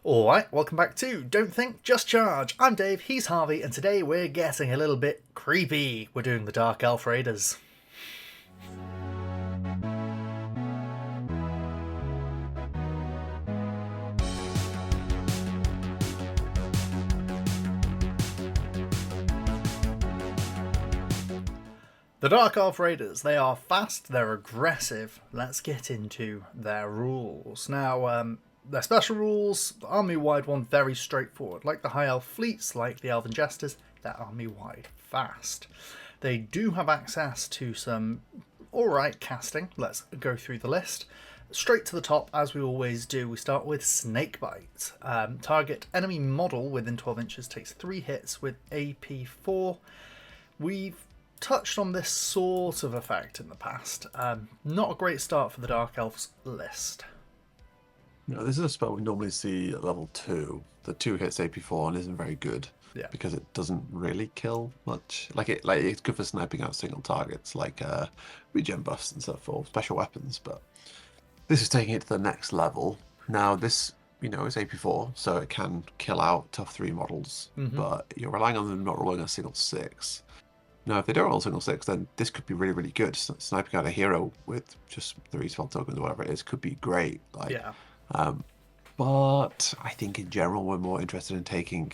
Alright, welcome back to Don't Think, Just Charge. I'm Dave, he's Harvey, and today we're getting a little bit creepy. We're doing the Dark Elf Raiders. The Dark Elf Raiders, they are fast, they're aggressive. Let's get into their rules. Now, their special rules, the army-wide one, very straightforward. Like the High Elf fleets, like the Elven Jesters, they're army-wide fast. They do have access to some alright casting. Let's go through the list. Straight to the top, as we always do, we start with Snakebite. Target enemy model within 12 inches takes 3 hits with AP4. We've touched on this sort of effect in the past. Not a great start for the Dark Elves list. No, this is a spell we normally see at level 2. The 2 hits AP4 and isn't very good. Yeah. Because it doesn't really kill much. It's good for sniping out single targets, like regen buffs and stuff for special weapons, but this is taking it to the next level. Now this, is AP4, so it can kill out tough 3 models, but you're relying on them not rolling a single 6. Now, if they don't roll a single 6, then this could be really, really good. Sniping out a hero with just 3 spell tokens or whatever it is could be great. But I think in general we're more interested in taking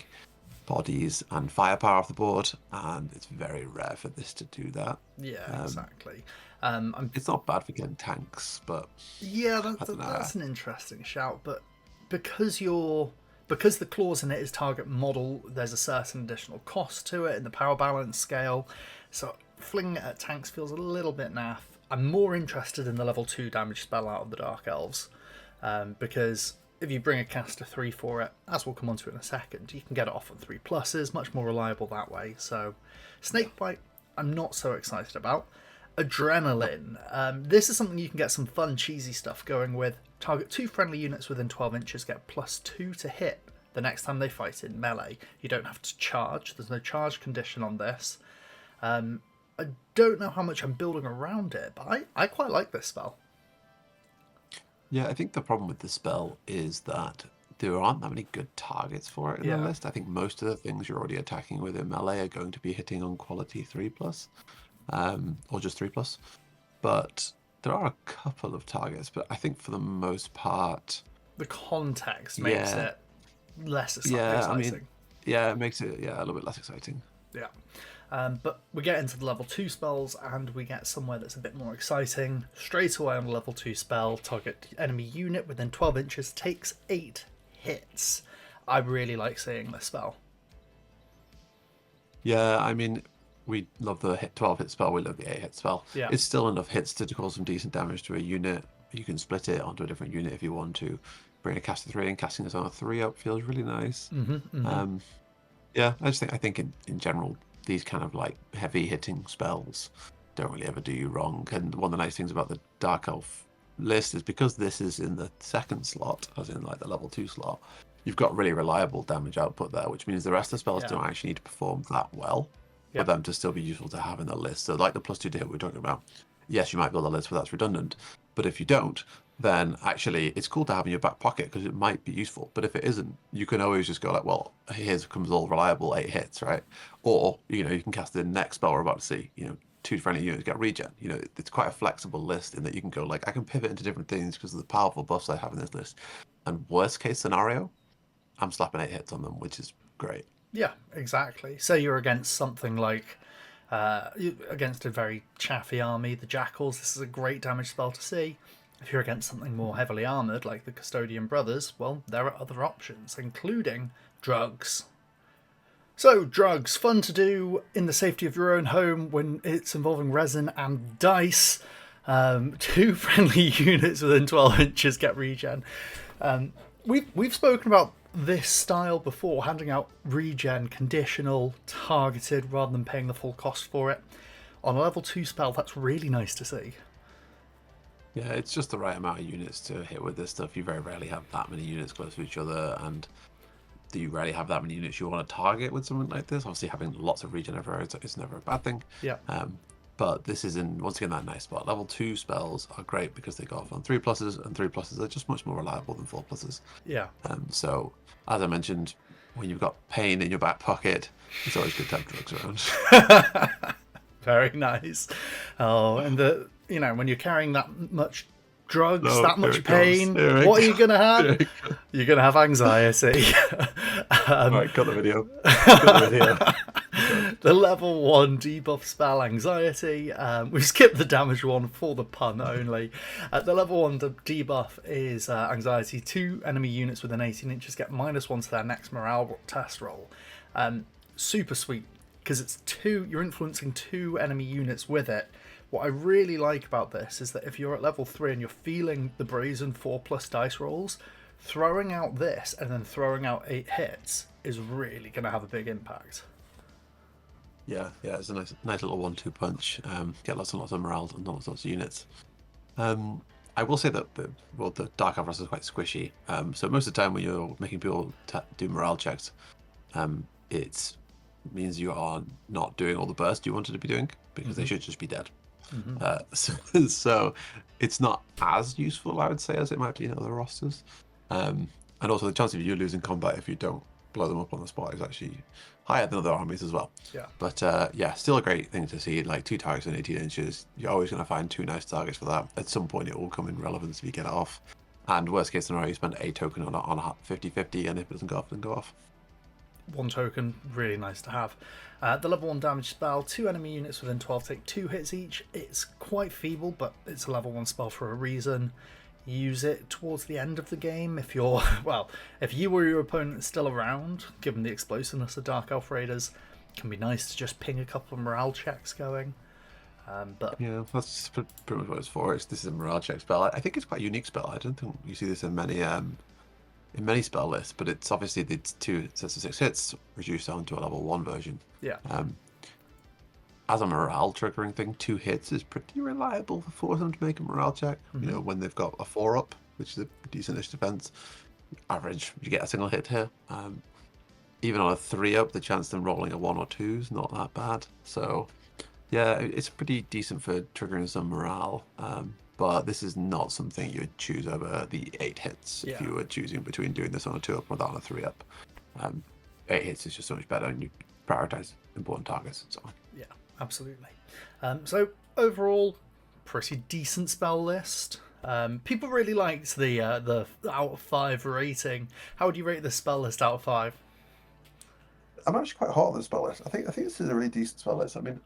bodies and firepower off the board, and it's very rare for this to do that. Yeah, exactly. It's not bad for getting tanks, but yeah, that's an interesting shout. But because the clause in it is target model, there's a certain additional cost to it in the power balance scale. So flinging it at tanks feels a little bit naff. I'm more interested in the level 2 damage spell out of the Dark Elves, because if you bring a caster 3 for it, as we'll come on to in a second, you can get it off on 3+, much more reliable that way. So Snakebite, I'm not so excited about. Adrenaline. This is something you can get some fun, cheesy stuff going with. Target 2 friendly units within 12 inches get +2 to hit the next time they fight in melee. You don't have to charge. There's no charge condition on this. I don't know how much I'm building around it, but I quite like this spell. Yeah, I think the problem with this spell is that there aren't that many good targets for it in the list. I think most of the things you're already attacking with in melee are going to be hitting on quality 3+. Or just 3+. But there are a couple of targets, but I think for the most part, the context makes it less exciting. It makes it a little bit less exciting. Yeah. But we get into the level 2 spells, and we get somewhere that's a bit more exciting. Straight away on a level 2 spell, target enemy unit within 12 inches takes 8 hits. I really like seeing this spell. Yeah, we love the 12 hit spell, we love the 8 hit spell. Yeah. It's still enough hits to cause some decent damage to a unit. You can split it onto a different unit if you want to. Bring a caster 3 and casting this on a 3 up feels really nice. I think in general, these kind of like heavy hitting spells don't really ever do you wrong. And one of the nice things about the Dark Elf list is because this is in the second slot, as in like the level 2 slot, you've got really reliable damage output there, which means the rest of the spells don't actually need to perform that well for them to still be useful to have in the list. So like the +2 to hit we're talking about, yes, you might build a list where that's redundant, but if you don't, then actually it's cool to have in your back pocket because it might be useful. But if it isn't, you can always just go like, well, here comes all reliable 8 hits, right? Or, you can cast the next spell we're about to see, 2 friendly units get regen. It's quite a flexible list in that you can go like, I can pivot into different things because of the powerful buffs I have in this list. And worst case scenario, I'm slapping 8 hits on them, which is great. Yeah, exactly. Say you're against something like, against a very chaffy army, the Jackals, this is a great damage spell to see. If you're against something more heavily armoured, like the Custodian Brothers, well, there are other options, including drugs. So, drugs, fun to do in the safety of your own home when it's involving resin and dice. 2 friendly units within 12 inches get regen. We've spoken about this style before, handing out regen conditional, targeted, rather than paying the full cost for it. On a level 2 spell, that's really nice to see. Yeah, it's just the right amount of units to hit with this stuff. You very rarely have that many units close to each other, and you rarely have that many units you want to target with something like this. Obviously, having lots of regen is never a bad thing. Yeah. But this is in, once again, that nice spot. Level 2 spells are great because they go off on 3+, and 3+ are just much more reliable than 4+. Yeah. So, as I mentioned, when you've got pain in your back pocket, it's always good to have drugs around. Very nice. Oh, and when you're carrying that much drugs, Oh, that much here it pain, comes. Here it what are you going to have? Here it You're going to have anxiety. Right, cut the video. Cut the video. The level 1 debuff spell, Anxiety. We skipped the damage one for the pun only. The level 1 debuff is Anxiety. 2 enemy units within 18 inches get -1 to their next morale test roll. Super sweet, because it's you're influencing 2 enemy units with it. What I really like about this is that if you're at level 3 and you're feeling the brazen 4+ dice rolls, throwing out this and then throwing out 8 hits is really going to have a big impact. Yeah, it's a nice little 1-2 punch. Get lots and lots of morale and lots and lots of units. I will say that the Dark Elf is quite squishy. So most of the time when you're making people do morale checks, it means you are not doing all the burst you wanted to be doing, because they should just be dead. So it's not as useful, I would say, as it might be in other rosters. And also the chance of you losing combat if you don't blow them up on the spot is actually higher than other armies as well. Yeah. But still a great thing to see. Like 2 targets in 18 inches, you're always going to find 2 nice targets for that. At some point it will come in relevance if you get it off. And worst case scenario, you spend a token on a 50-50, and if it doesn't go off, then go off. 1 token, really nice to have. The level 1 damage spell, 2 enemy units within 12 take 2 hits each. It's quite feeble, but it's a level 1 spell for a reason. Use it towards the end of the game if you're, if you or your opponent is still around, given the explosiveness of Dark Elf Raiders. It can be nice to just ping a couple of morale checks going. But yeah, that's pretty much what it's for. This is a morale check spell. I think it's quite a unique spell. I don't think you see this in many spell lists, but it's obviously the 2 sets of 6 hits reduced down to a level 1 version. Yeah. As a morale triggering thing, 2 hits is pretty reliable for them to make a morale check. You know, when they've got a 4-up, which is a decentish defense, average, you get a single hit here. Even on a 3-up, the chance of them rolling a 1 or 2 is not that bad. So, yeah, it's pretty decent for triggering some morale. But this is not something you would choose over the 8 hits if you were choosing between doing this on a 2-up or that on a 3-up. 8 hits is just so much better, and you prioritize important targets and so on. Yeah, absolutely. So overall, pretty decent spell list. People really liked the out of 5 rating. How would you rate this spell list out of 5? I'm actually quite hot on the spell list. I think this is a really decent spell list. I mean,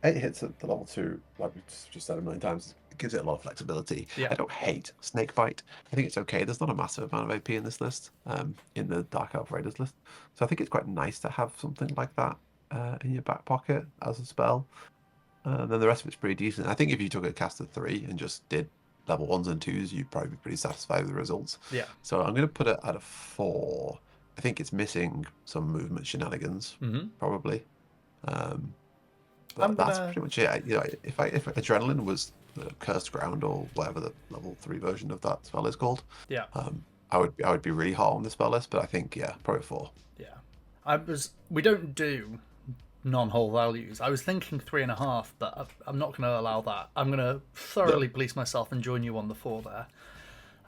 8 hits at the level 2, like we just said a million times, it gives it a lot of flexibility. Yeah. I don't hate Snakebite. I think it's okay. There's not a massive amount of AP in this list, in the Dark Elf Raiders list. So I think it's quite nice to have something like that in your back pocket as a spell. Then the rest of it's pretty decent. I think if you took a cast of 3 and just did level 1s and 2s, you'd probably be pretty satisfied with the results. Yeah. So I'm going to put it at a 4. I think it's missing some movement shenanigans, probably. But that's pretty much it. You know, if Adrenaline was the Cursed Ground or whatever the level 3 version of that spell is called, I would be really hot on the spell list. But I think probably 4. Yeah, we don't do non-whole values. I was thinking 3.5, but I'm not going to allow that. I'm going to thoroughly police myself and join you on the 4 there.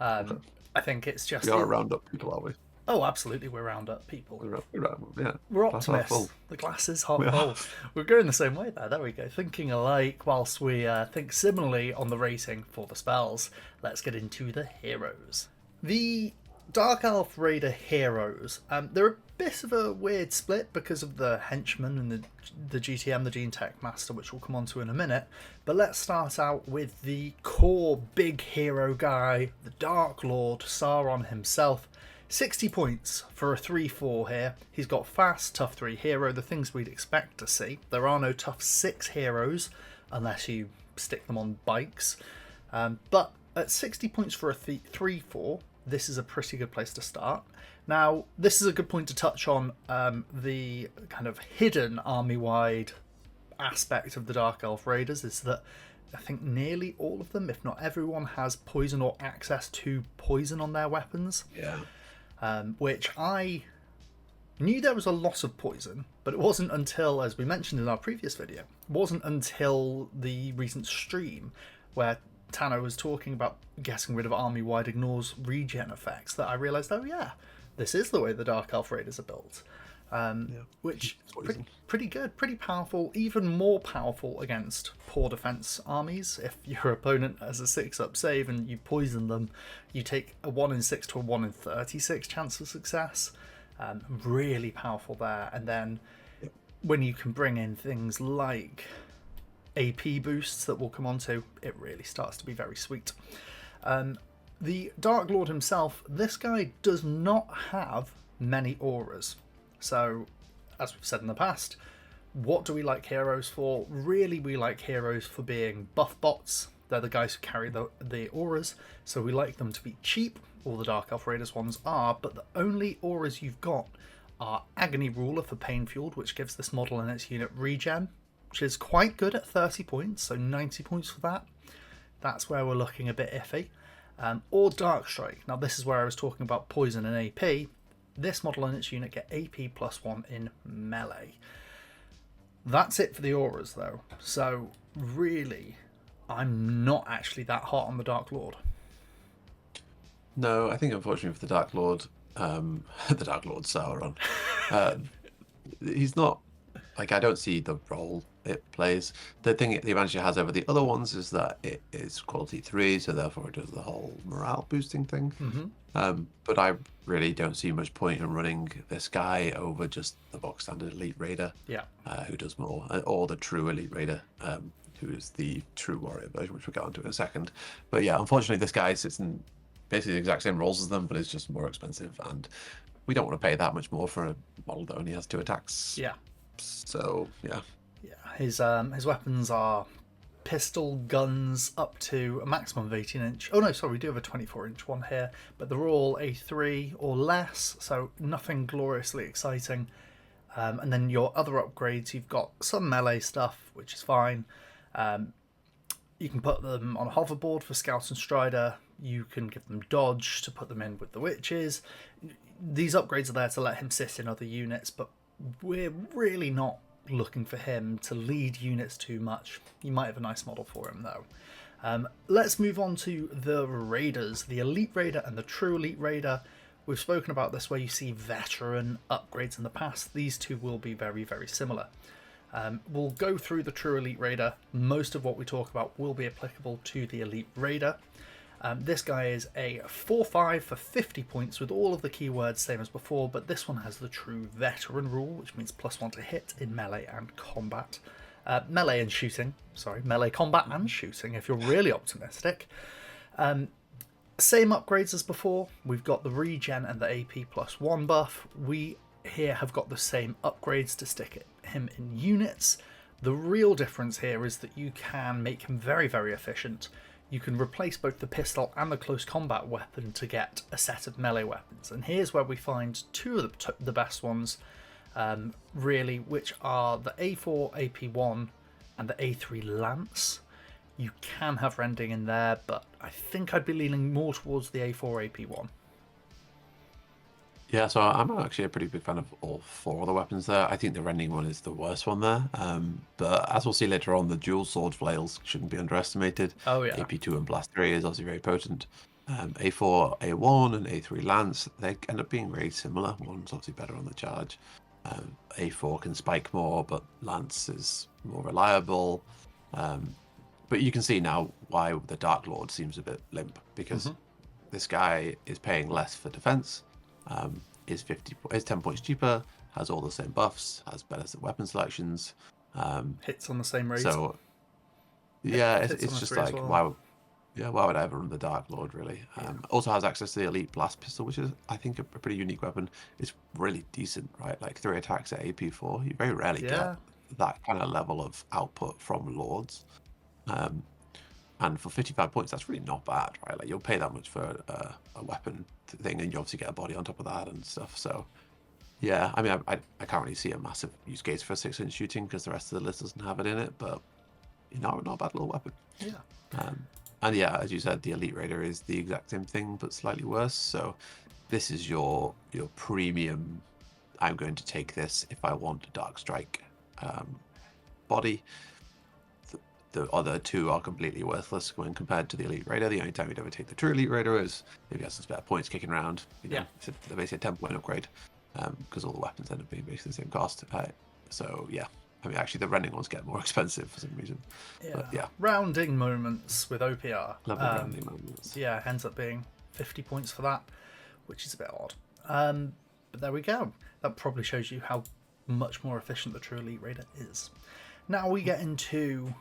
Okay. I think it's just we are roundup people, are we? Oh, absolutely, we're roundup people. We're optimists. The glass is half full. We're going the same way there. There we go. Thinking alike whilst we think similarly on the rating for the spells. Let's get into the heroes. The Dark Elf Raider heroes. They're a bit of a weird split because of the Henchman and the GTM, the Gene Tech Master, which we'll come on to in a minute. But let's start out with the core big hero guy, the Dark Lord, Sauron himself. 60 points for a 3-4 here. He's got fast, tough 3 hero, the things we'd expect to see. There are no tough 6 heroes unless you stick them on bikes. But at 60 points for a 3-4, this is a pretty good place to start. Now, this is a good point to touch on the kind of hidden army-wide aspect of the Dark Elf Raiders, is that I think nearly all of them, if not everyone, has poison or access to poison on their weapons. Yeah. Which I knew there was a lot of poison, but it wasn't until, as we mentioned in our previous video, it wasn't until the recent stream where Tano was talking about getting rid of army-wide ignores regen effects that I realised, oh yeah, this is the way the Dark Elf Raiders are built. Which pretty good, pretty powerful, even more powerful against poor defense armies. If your opponent has a 6-up save and you poison them, you take a 1 in 6 to a 1 in 36 chance of success. Really powerful there. And then when you can bring in things like AP boosts that we'll come on to, it really starts to be very sweet. The Dark Lord himself, this guy does not have many auras. So, as we've said in the past, what do we like heroes for? Really, we like heroes for being buff bots. They're the guys who carry the auras, so we like them to be cheap. All the Dark Elf Raiders ones are, but the only auras you've got are Agony Ruler for Pain Fueled, which gives this model and its unit regen, which is quite good at 30 points, so 90 points for that. That's where we're looking a bit iffy. Or Dark Strike. Now, this is where I was talking about poison and AP. This model and its unit get AP +1 in melee. That's it for the auras, though. So, really, I'm not actually that hot on the Dark Lord. No, I think unfortunately for the Dark Lord, the Dark Lord Sauron, he's not, like, I don't see the role it plays. The advantage it has over the other ones is that it is quality 3, so therefore it does the whole morale boosting thing. But I really don't see much point in running this guy over just the box standard Elite Raider, who does more, or the true Elite Raider, who is the true warrior version, which we'll get onto in a second. But yeah, unfortunately this guy sits in basically the exact same roles as them, but it's just more expensive, and we don't want to pay that much more for a model that only has 2 attacks. So his weapons are pistol guns up to a maximum of 18 inch. Oh no, sorry, we do have a 24-inch one here, but they're all A3 or less, so nothing gloriously exciting. And then your other upgrades, you've got some melee stuff, which is fine. You can put them on a hoverboard for Scout and Strider. You can give them dodge to put them in with the witches. These upgrades are there to let him sit in other units, but we're really not looking for him to lead units too much. You might have a nice model for him, though. Let's move on to the Raiders, the Elite Raider and the True Elite Raider. We've spoken about this where you see veteran upgrades in the past. These two will be very, very similar. We'll go through the True Elite Raider. Most of what we talk about will be applicable to the Elite Raider. This guy is a 4/5 for 50 points with all of the keywords same as before, but this one has the true veteran rule, which means +1 to hit in melee and combat. Melee and shooting. Sorry, melee combat and shooting, if you're really optimistic. Same upgrades as before. We've got the regen and the AP +1 buff. We here have got the same upgrades to stick him in units. The real difference here is that you can make him very, very efficient. You can replace both the pistol and the close combat weapon to get a set of melee weapons. And here's where we find two of the best ones, really, which are the A4 AP1 and the A3 Lance. You can have rending in there, but I think I'd be leaning more towards the A4 AP1. Yeah, so I'm actually a pretty big fan of all 4 of the weapons there. I think the rending one is the worst one there. But as we'll see later on, the dual sword flails shouldn't be underestimated. Oh, yeah. AP2 and Blast 3 is obviously very potent. A4, A1, and A3 Lance, they end up being very similar. One's obviously better on the charge. A4 can spike more, but Lance is more reliable. But you can see now why the Dark Lord seems a bit limp, because this guy is paying less for defense. Is 10 points cheaper, has all the same buffs, has better weapon selections, hits on the same rate. So yeah, it's just like well. why would I ever run the Dark Lord really? Also has access to the Elite Blast Pistol, which is I think a pretty unique weapon. It's really decent, right? Like 3 attacks at AP4. You very rarely get that kind of level of output from Lords. And for 55 points, that's really not bad, right? Like you'll pay that much for a weapon thing, and you obviously get a body on top of that and stuff. So, yeah, I mean, I can't really see a massive use case for 6-inch shooting because the rest of the list doesn't have it in it. But not a bad little weapon. Yeah. And yeah, as you said, the Elite Raider is the exact same thing but slightly worse. So, this is your premium I'm going to take this if I want a Dark Strike body. The other two are completely worthless when compared to the Elite Raider. The only time you'd ever take the true Elite Raider is if you have some spare points kicking around. It's basically a 10-point upgrade because all the weapons end up being basically the same cost. So yeah, I mean, actually the rending ones get more expensive for some reason. But yeah. Rounding moments with OPR. Lovely rounding moments. Yeah, ends up being 50 points for that, which is a bit odd. But there we go. That probably shows you how much more efficient the true Elite Raider is. Now we get into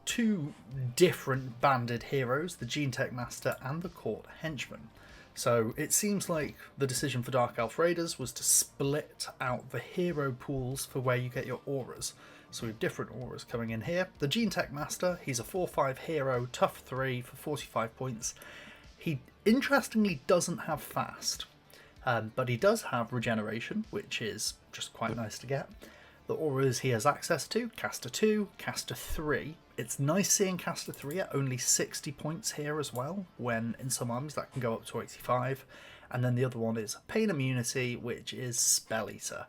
two different banded heroes, the Gene Tech Master and the Court Henchman. So it seems like the decision for Dark Elf Raiders was to split out the hero pools for where you get your auras. So we have different auras coming in here. The Gene Tech Master, he's a 4/5 hero, tough 3 for 45 points. He interestingly doesn't have fast, but he does have regeneration, which is just quite nice to get. The auras he has access to, Caster 2, Caster 3. It's nice seeing Caster 3 at only 60 points here as well, when in some armies that can go up to 85. And then the other one is Pain Immunity, which is Spell Eater,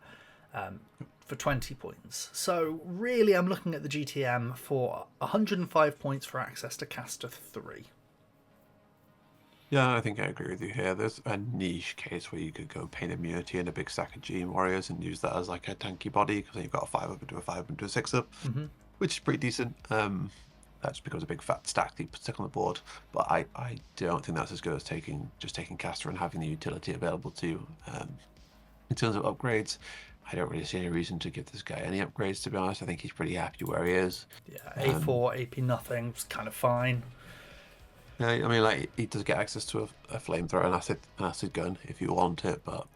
for 20 points. So really I'm looking at the GTM for 105 points for access to Caster 3. Yeah, I think I agree with you here. There's a niche case where you could go Pain Immunity and a big stack of Gene Warriors and use that as like a tanky body, because then you've got a 5 up into a 5 up into a 6 up, which is pretty decent. That just becomes a big fat stack that you stick on the board. But I don't think that's as good as taking Caster and having the utility available to you. In terms of upgrades, I don't really see any reason to give this guy any upgrades, to be honest. I think he's pretty happy where he is. Yeah, A4, AP nothing, it's kind of fine. Yeah, I mean, like, he does get access to a flamethrower and acid gun if you want it, but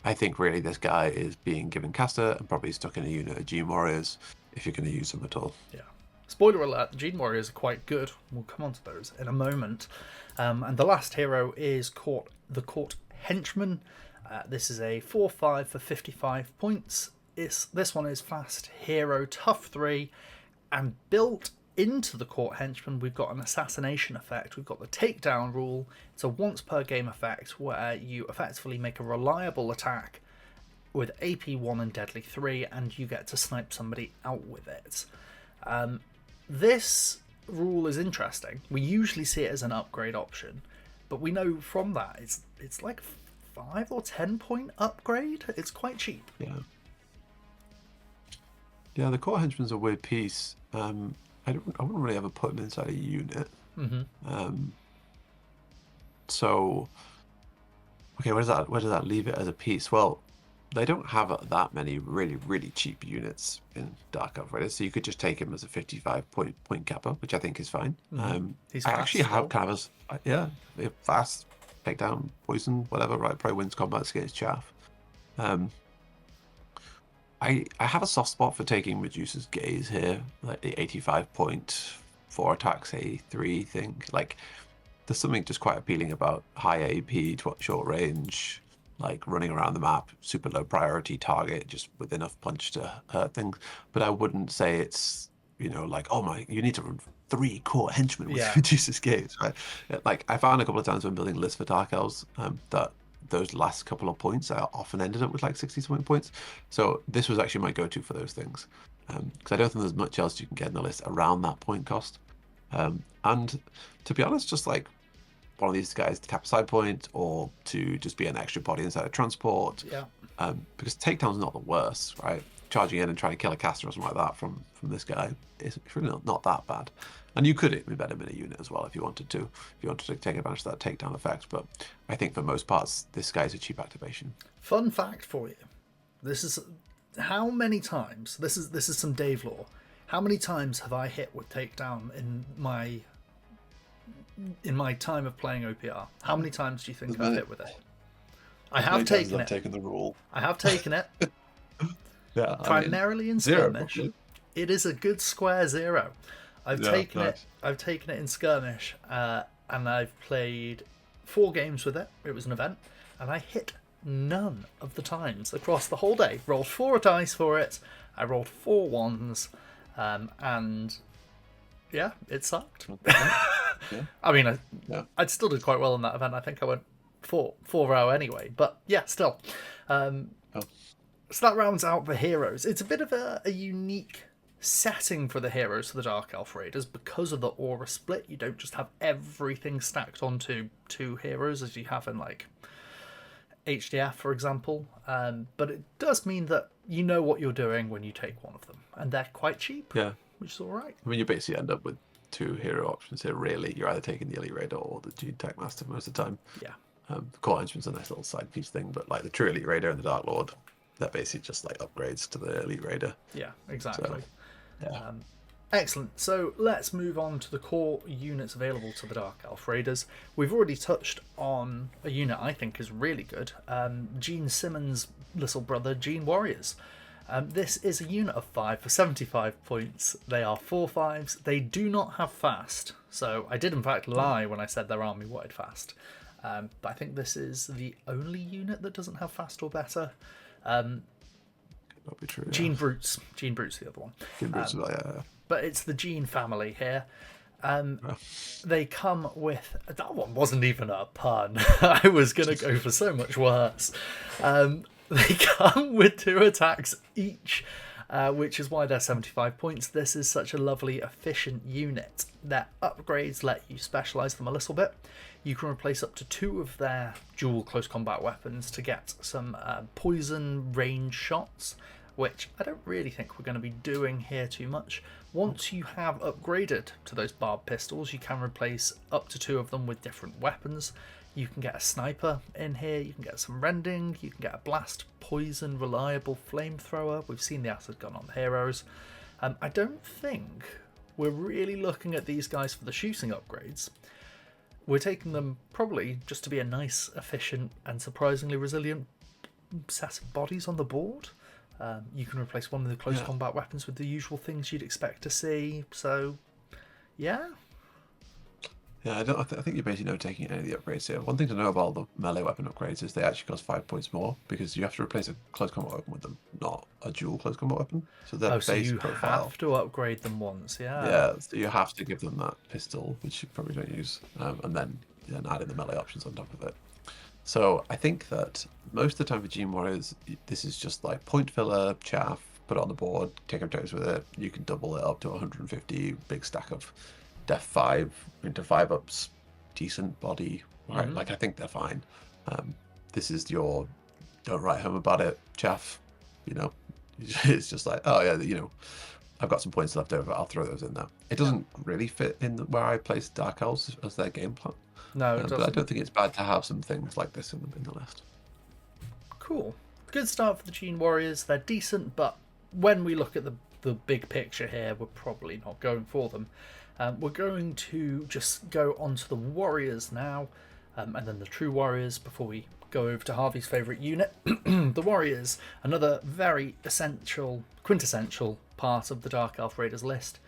I think really this guy is being given Caster and probably stuck in a unit of Gene Warriors if you're going to use them at all. Yeah. Spoiler alert, the Gene Warriors are quite good. We'll come on to those in a moment. And the last hero is the Court Henchman. This is a 4/5 for 55 points. This one is fast hero, tough 3, and built into the Court Henchman, we've got an assassination effect. We've got the takedown rule. It's a once per game effect where you effectively make a reliable attack with AP 1 and Deadly 3, and you get to snipe somebody out with it. This rule is interesting. We usually see it as an upgrade option, but we know from that it's like 5 or 10 point upgrade. It's quite cheap. Yeah, the Court Henchman's a weird piece. I wouldn't really ever put him inside a unit. So, okay, where does that leave it as a piece? Well, they don't have that many really cheap units in Dark Elf Raiders, so you could just take him as a 55 point capper, which I think is fine. He's I actually have kind of fast, takedown, poison, whatever. Right, probably wins combats against chaff. I have a soft spot for taking Medusa's Gaze here, like the 85 point 4 attacks A3 thing. Like, there's something just quite appealing about high AP, short range, like running around the map, super low priority target, just with enough punch to hurt things. But I wouldn't say it's, like, oh my, you need to run 3 Court Henchmen with Medusa's Gaze, right? Like, I found a couple of times when building lists for Dark Elves that those last couple of points I often ended up with like 60-something points. So this was actually my go-to for those things, because I don't think there's much else you can get in the list around that point cost. And to be honest, just like one of these guys to cap a side point or to just be an extra body inside a transport. Because takedown's not the worst, right? Charging in and trying to kill a caster or something like that from this guy is really not that bad. And you could embed him in a unit as well if you wanted to. If you wanted to take advantage of that takedown effect. But I think for most parts, this guy's a cheap activation. Fun fact for you. This is how many times, this is some Dave lore. How many times have I hit with takedown in my time of playing OPR? How many times do you think I've hit with it? I have taken it. Taken the rule. I have taken it. Primarily in skirmish. Zero, it is a good square 0. I've taken it in skirmish, and I've played 4 games with it. It was an event, and I hit none of the times across the whole day. Rolled 4 dice for it. I rolled 4 ones, and yeah, it sucked. I mean, I still did quite well in that event. I think I went 4-0 anyway, but yeah, still. So that rounds out the heroes. It's a bit of a unique setting for the heroes for the Dark Elf Raiders because of the aura split. You don't just have everything stacked onto 2 heroes as you have in like HDF, for example. But it does mean that you know what you're doing when you take one of them, and they're quite cheap. Yeah, which is all right. I mean, you basically end up with 2 hero options here. Really, you're either taking the Elite Raider or the Gene Tech Master most of the time. Yeah. The Core Henchman's a nice little side piece thing, but like the true Elite Raider and the Dark Lord, they're basically just like upgrades to the Elite Raider. Yeah, exactly. So, yeah. Excellent. So let's move on to the core units available to the Dark Elf Raiders. We've already touched on a unit I think is really good. Gene Simmons' little brother, Gene Warriors. This is a unit of 5 for 75 points. They are 4/5s. They do not have fast. So I did in fact lie when I said their army wanted fast. But I think this is the only unit that doesn't have fast or better. Could not be true. Gene Brutes. Gene Brutes the other one. Gene Brutes, yeah. But it's the Gene family here. They come with... That one wasn't even a pun. I was going to go for so much worse. They come with 2 attacks each, which is why they're 75 points. This is such a lovely, efficient unit. Their upgrades let you specialise them a little bit. You can replace up to 2 of their dual close combat weapons to get some poison range shots, which I don't really think we're going to be doing here too much. Once you have upgraded to those barbed pistols, you can replace up to 2 of them with different weapons. You can get a sniper in here, you can get some rending, you can get a blast, poison, reliable flamethrower. We've seen the acid gun on the heroes. I don't think we're really looking at these guys for the shooting upgrades. We're taking them probably just to be a nice, efficient, and surprisingly resilient set of bodies on the board. You can replace one of the close combat weapons with the usual things you'd expect to see. So, yeah. Yeah, I think you're basically not taking any of the upgrades here. One thing to know about the melee weapon upgrades is they actually cost 5 points more because you have to replace a close combat weapon with them, not a dual close combat weapon. So their base you profile. Have to upgrade them once, yeah. Yeah, so you have to give them that pistol, which you probably don't use, and then add in the melee options on top of it. So I think that most of the time for Gene Warriors, this is just like point filler, chaff, put it on the board, take objectives with it. You can double it up to 150, big stack of Def 5 into 5-ups, decent body, right? Like I think they're fine. This is your don't write home about it, chaff. You know, it's just like, oh yeah, I've got some points left over. I'll throw those in there. It doesn't really fit in where I place Dark Elves as their game plan. No, it doesn't. But I don't think it's bad to have some things like this in the list. Cool. Good start for the Gene Warriors. They're decent, but when we look at the big picture here, we're probably not going for them. We're going to just go on to the Warriors now, and then the True Warriors before we go over to Harvey's favourite unit. The Warriors, another very essential, quintessential part of the Dark Elf Raiders list.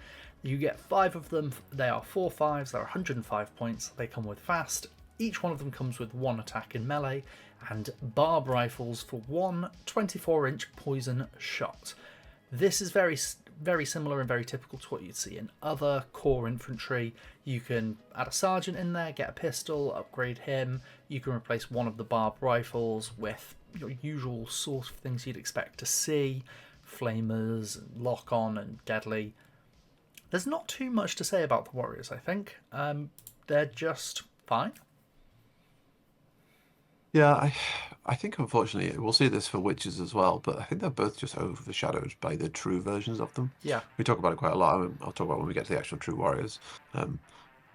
You get 5 of them. They are 4/5s. They're 105 points. They come with fast. Each one of them comes with 1 attack in melee and barb rifles for 1 24-inch poison shot. This is very, very similar and very typical to what you'd see in other core infantry. You can add a sergeant in there, get a pistol, upgrade him. You can replace one of the barbed rifles with your usual sort of things you'd expect to see. Flamers, lock-on and deadly. There's not too much to say about the Warriors, I think. They're just fine. Yeah, I think unfortunately we'll see this for Witches as well, but I think they're both just overshadowed by the true versions of them. Yeah. We talk about it quite a lot. I'll talk about when we get to the actual True Warriors.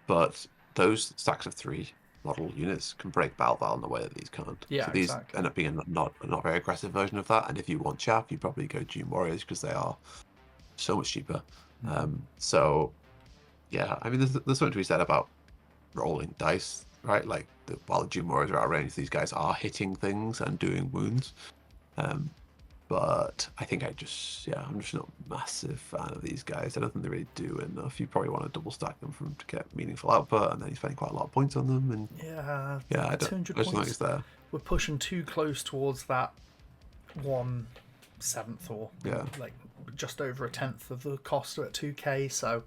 But those stacks of 3 model units can break Balval in the way that these can't. Yeah, so these exactly. end up being a not very aggressive version of that. And if you want chaff, you probably go Gene Warriors because they are so much cheaper. So, yeah, I mean, there's something to be said about rolling dice, right? Like, while the Gene Warriors are out of range, these guys are hitting things and doing wounds. But I think I'm just not a massive fan of these guys. I don't think they really do enough. You probably want to double stack them for them to get meaningful output, and then you're spending quite a lot of points on them. And I don't think it's there. We're pushing too close towards that 1/7 or like just over 1/10 of the cost at 2k. So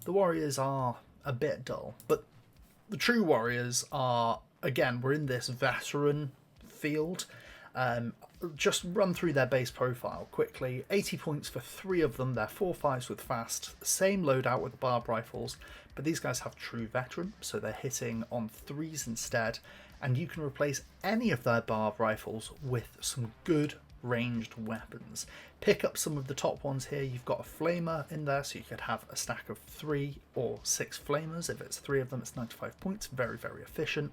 the Warriors are a bit dull, but the True Warriors are, again, we're in this veteran field. Just run through their base profile quickly. 80 points for 3 of them. They're 4/5s with fast. Same loadout with barb rifles, but these guys have true veteran, so they're hitting on 3s instead. And you can replace any of their barb rifles with some good ranged weapons. Pick up some of the top ones here. You've got a flamer in there, so you could have a stack of 3 or 6 flamers. If it's 3 of them, it's 95 points. Very, very efficient.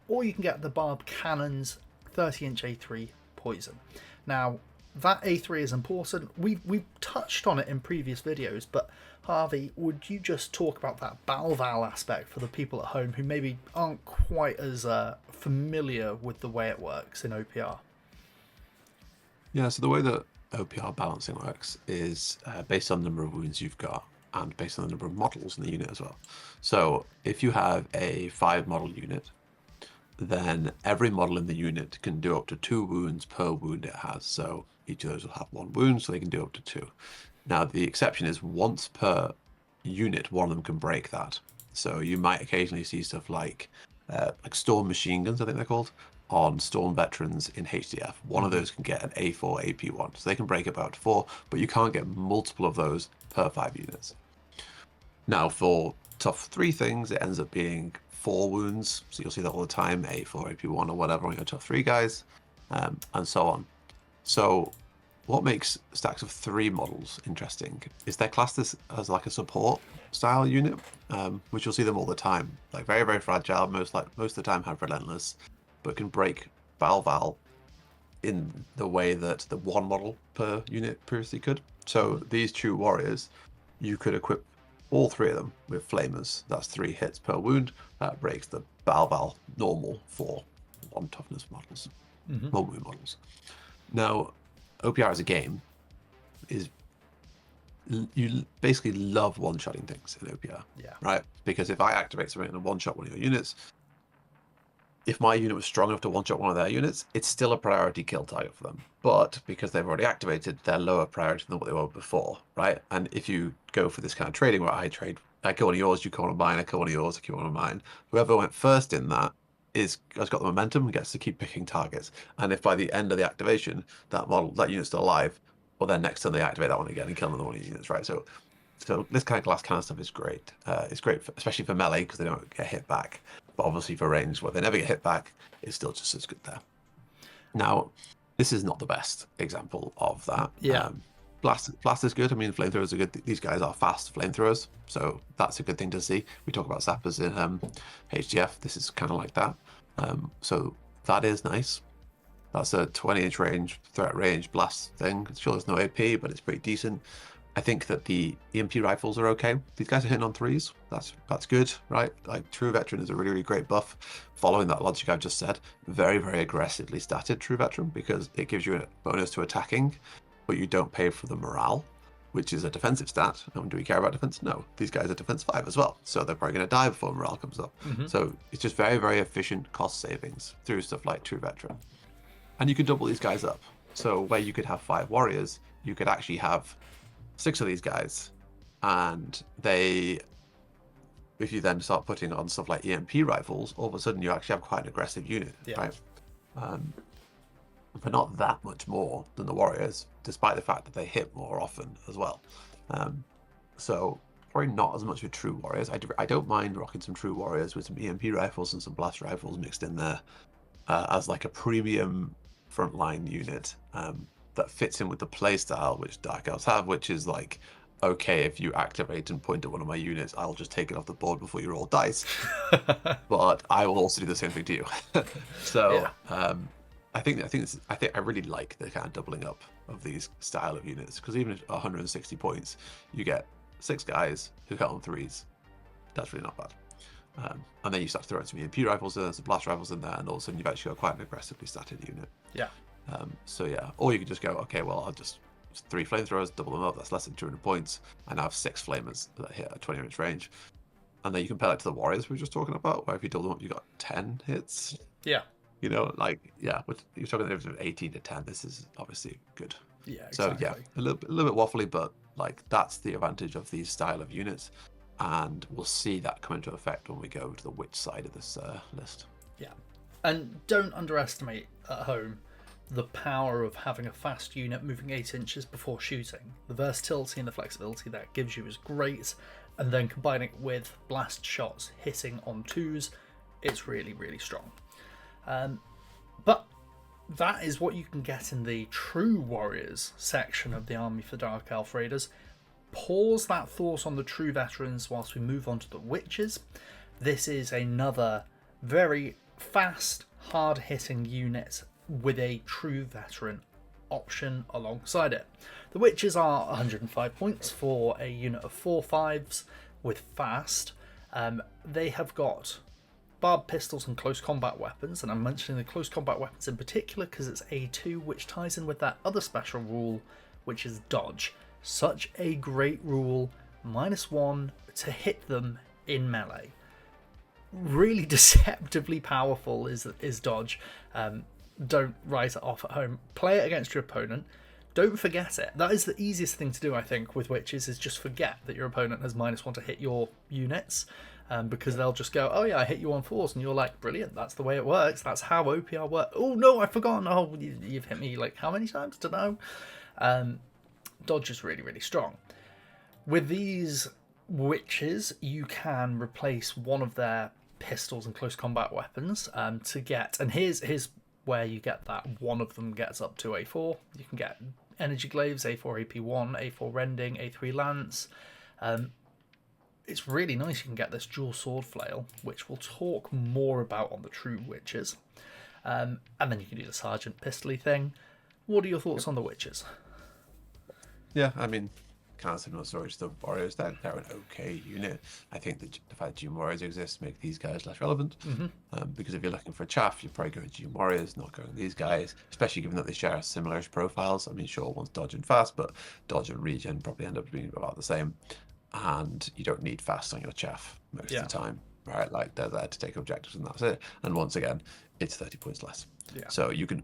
Or you can get the barb cannons, 30-inch A3 poison. Now, that A3 is important. We've touched on it in previous videos, but Harvey, would you just talk about that Balval aspect for the people at home who maybe aren't quite as familiar with the way it works in OPR? Yeah, so the way that OPR balancing works is based on the number of wounds you've got and based on the number of models in the unit as well. So if you have a 5-model unit, then every model in the unit can do up to 2 wounds per wound it has. So each of those will have 1 wound, so they can do up to 2. Now, the exception is once per unit, one of them can break that. So you might occasionally see stuff like Storm machine guns, I think they're called, on Storm veterans in HDF. One of those can get an A4 AP1, so they can break about 4, but you can't get multiple of those per 5 units. Now, for tough 3 things, it ends up being 4 wounds, so you'll see that all the time, A4, AP1 or whatever on your tough 3 guys, and so on. So what makes stacks of 3 models interesting is they're classed as like a support style unit, which you'll see them all the time. Like very, very fragile, most of the time have relentless, but can break Balval in the way that the 1 model per unit previously could. So these true warriors, you could equip all 3 of them with flamers. That's 3 hits per wound. That breaks the Balval normal for 1 toughness models, 1 wound models. Now, OPR as a game is, you basically love one-shotting things in OPR, right? Because if I activate something and one-shot one of your units, if my unit was strong enough to one-shot one of their units, it's still a priority kill target for them. But because they've already activated, they're lower priority than what they were before, right? And if you go for this kind of trading where I kill one of yours, you kill one of mine, I kill one of yours, I kill one of mine, whoever went first in that has got the momentum and gets to keep picking targets. And if by the end of the activation, that unit's still alive, well, then next turn they activate that one again and kill another one of your units, right? So this kind of glass cannon stuff is great. It's great, especially for melee, because they don't get hit back. But obviously for range, where they never get hit back, it's still just as good there. Now, this is not the best example of that. Yeah. Blast is good. I mean, flamethrowers are good. These guys are fast flamethrowers, so that's a good thing to see. We talk about sappers in HDF. This is kind of like that. So that is nice. That's a 20-inch range, threat range blast thing. Sure, there's no AP, but it's pretty decent. I think that the EMP rifles are okay. These guys are hitting on 3s. That's good, right? Like True Veteran is a really, really great buff. Following that logic I've just said, very, very aggressively statted True Veteran because it gives you a bonus to attacking, but you don't pay for the morale, which is a defensive stat. And do we care about defense? No. These guys are defense 5 as well, so they're probably going to die before morale comes up. So it's just very, very efficient cost savings through stuff like True Veteran. And you can double these guys up. So where you could have 5 warriors, you could actually have 6 of these guys, and if you then start putting on stuff like EMP rifles, all of a sudden you actually have quite an aggressive unit, right? But not that much more than the warriors, despite the fact that they hit more often as well. So probably not as much with true warriors. I don't mind rocking some true warriors with some EMP rifles and some blast rifles mixed in there as like a premium frontline unit. That fits in with the playstyle which Dark Elves have, which is like, okay, if you activate and point at one of my units, I'll just take it off the board before you roll dice. But I will also do the same thing to you. So I really like the kind of doubling up of these style of units, because even at 160 points, you get 6 guys who hit on 3s. That's really not bad. And then you start throwing some EMP rifles in, some blast rifles in there, and all of a sudden you've actually got quite an aggressively statted unit. Yeah. So yeah, or you could just go, okay, well, I'll just 3 flamethrowers, double them up. That's less than 200 points. I now have 6 flamers that hit at 20-inch range, and then you compare that to the warriors we were just talking about, where if you double them up, you got 10 hits. Yeah. You know, like but you're talking the difference of 18 to 10. This is obviously good. Yeah. Exactly. So yeah, a little bit waffly, but like that's the advantage of these style of units, and we'll see that come into effect when we go to the witch side of this list. Yeah, and don't underestimate at home the power of having a fast unit moving 8 inches before shooting. The versatility and the flexibility that gives you is great, and then combining it with blast shots hitting on 2s, it's really, really strong. But that is what you can get in the True Warriors section of the Army for Dark Elf Raiders. Pause that thought on the True Veterans whilst we move on to the Witches. This is another very fast, hard-hitting unit with a True Veteran option alongside it. The Witches are 105 points for a unit of 4/5s with fast. They have got barbed pistols and close combat weapons, and I'm mentioning the close combat weapons in particular because it's A2, which ties in with that other special rule, which is dodge. Such a great rule, -1 to hit them in melee. Really deceptively powerful is dodge. Don't write it off at home. Play it against your opponent. Don't forget it. That is the easiest thing to do, I think, with Witches, is just forget that your opponent has -1 to hit your units, because they'll just go, oh yeah, I hit you on 4s, and you're like, brilliant, that's the way it works, that's how OPR works. Oh no, I've forgotten. Oh, you've hit me like how many times? Don't know. Dodge is really, really strong. With these Witches, you can replace one of their pistols and close combat weapons to get, and here's where you get that one of them gets up to A4. You can get Energy Glaives, A4 AP1, A4 Rending, A3 Lance. It's really nice you can get this dual sword flail, which we'll talk more about on the True Witches. And then you can do the Sergeant Pistoly thing. What are your thoughts on the Witches? Yeah, I mean, kind of similar story to the Warriors. They're an okay unit. I think that the fact that Doom Warriors exist make these guys less relevant. Because if you're looking for chaff, you're probably going Doom Warriors, not going these guys, especially given that they share similar profiles. I mean, sure, one's dodge and fast, but dodge and regen probably end up being about the same. And you don't need fast on your chaff most of the time, right? Like, they're there to take objectives and that's it. And once again, it's 30 points less. So you can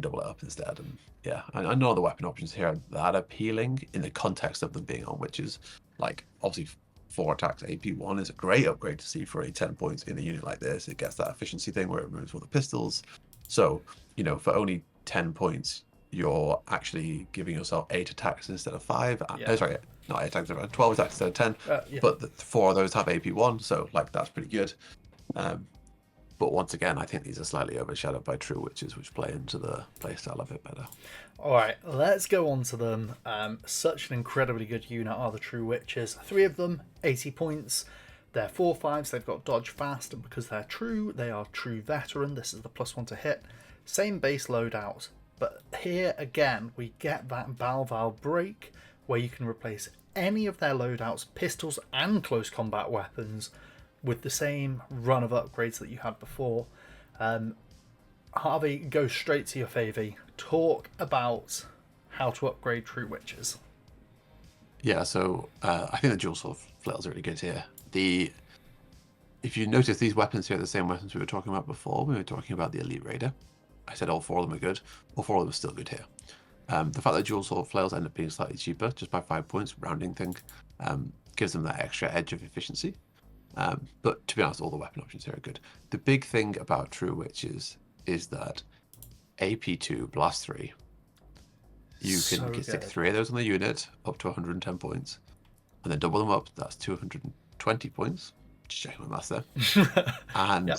double it up instead. And yeah, I know the weapon options here are that appealing in the context of them being on Witches. Like, obviously 4 attacks AP1 is a great upgrade to see for a 10 points in a unit like this. It gets that efficiency thing where it removes all the pistols. So, for only 10 points, you're actually giving yourself 8 attacks instead of 5. Sorry, not 8 attacks, 12 attacks instead of 10. But 4 of those have AP1, so like that's pretty good. But once again, I think these are slightly overshadowed by True Witches, which play into the playstyle a bit better. All right, let's go on to them. Such an incredibly good unit are the True Witches. 3 of them, 80 points. They're 4/5s, they've got dodge fast, and because they're true, they are True Veteran. This is the +1 to hit. Same base loadout, but here again, we get that Balval break, where you can replace any of their loadouts, pistols and close combat weapons, with the same run of upgrades that you had before. Harvey, go straight to your favy. Talk about how to upgrade True Witches. Yeah, so I think the dual sword flails are really good here. If you notice, these weapons here are the same weapons we were talking about before. We were talking about the Elite Raider. I said all 4 of them are good. All 4 of them are still good here. The fact that dual sword flails end up being slightly cheaper, just by 5 points, rounding thing, gives them that extra edge of efficiency. But to be honest, all the weapon options here are good. The big thing about True Witches is that AP2 Blast 3, you can stick 3 of those on the unit up to 110 points, and then double them up, that's 220 points. Just checking my maths there. And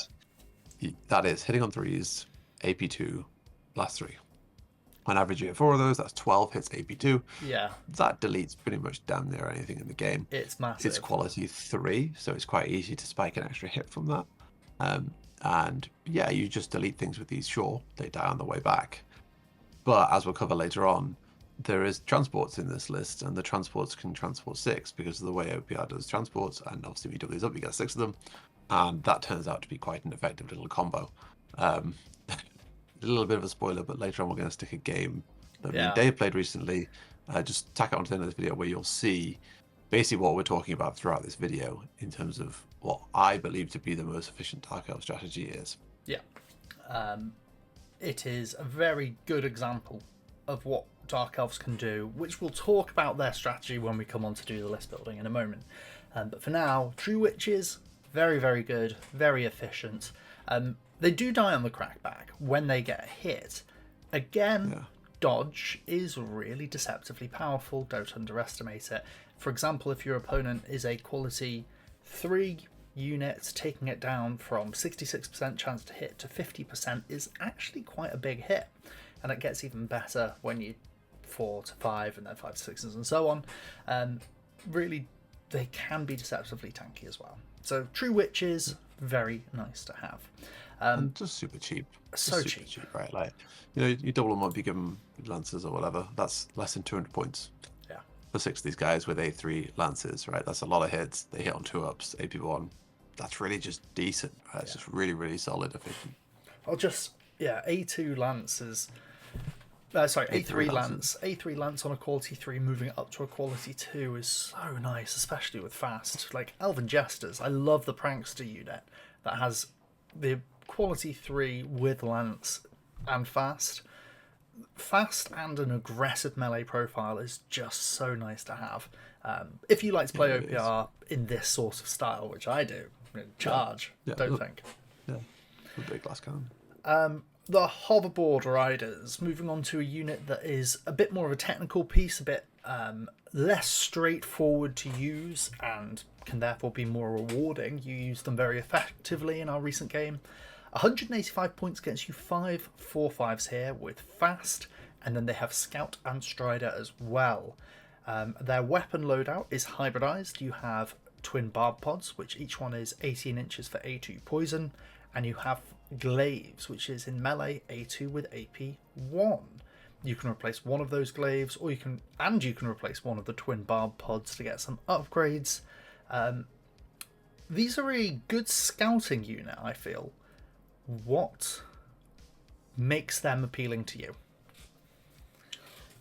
that is hitting on 3s, AP2, Blast 3. On average, you get 4 of those, that's 12 hits AP2. Yeah. That deletes pretty much damn near anything in the game. It's massive. It's quality 3, so it's quite easy to spike an extra hit from that. And yeah, you just delete things with these, sure, they die on the way back. But as we'll cover later on, there is transports in this list, and the transports can transport 6 because of the way OPR does transports, and obviously we double these up, you get 6 of them, and that turns out to be quite an effective little combo. A little bit of a spoiler, but later on we're going to stick a game that me and Dave played recently. Just tack it onto the end of this video where you'll see basically what we're talking about throughout this video in terms of what I believe to be the most efficient Dark Elf strategy is. Yeah. It is a very good example of what Dark Elves can do, which we'll talk about their strategy when we come on to do the list building in a moment. But for now, True Witches, very, very good, very efficient. They do die on the crackback when they get hit. Again, Yeah. dodge is really deceptively powerful. Don't underestimate it. For example, if your opponent is a quality 3 unit, taking it down from 66% chance to hit to 50% is actually quite a big hit. And it gets even better when you 4 to 5 and then 5 to 6s and so on. Really, they can be deceptively tanky as well. So True Witches, very nice to have. And just super cheap. So super cheap. right? Like, you double them up, you give them lances or whatever. That's less than 200 points. Yeah. For 6 of these guys with A3 lances, right? That's a lot of hits. They hit on 2-ups, AP1. That's really just decent, right? It's just really, really solid, efficient. I'll just, A2 lance is... A3 lance. A3 lance on a quality 3, moving it up to a quality 2 is so nice, especially with fast. Like Elven Jesters, I love the Prankster unit that has the quality 3 with lance and fast. Fast and an aggressive melee profile is just so nice to have. If you like to play OPR in this sort of style, which I do, charge, don't think. Yeah, a big glass cannon. The Hoverboard Riders, moving on to a unit that is a bit more of a technical piece, a bit less straightforward to use, and can therefore be more rewarding. You use them very effectively in our recent game. 185 points gets you 5 4/5s here with fast, and then they have Scout and Strider as well. Their weapon loadout is hybridized. You have twin barb pods, which each one is 18 inches for A2 poison, and you have glaives, which is in melee A2 with AP1. You can replace one of those glaives, or you can replace one of the twin barb pods to get some upgrades. These are a good scouting unit, I feel. What makes them appealing to you?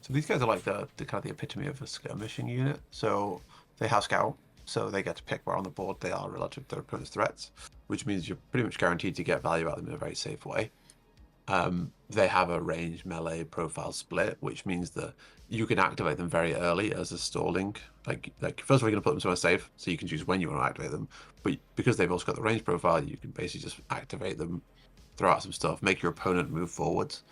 So these guys are like the kind of the epitome of a skirmishing unit. So they have scout, so they get to pick where on the board they are relative to their opponent's threats, which means you're pretty much guaranteed to get value out of them in a very safe way. They have a range melee profile split, which means that you can activate them very early as a stalling. Like first of all, you're going to put them somewhere safe, so you can choose when you want to activate them. But because they've also got the range profile, you can basically just activate them, throw out some stuff, make your opponent move forwards,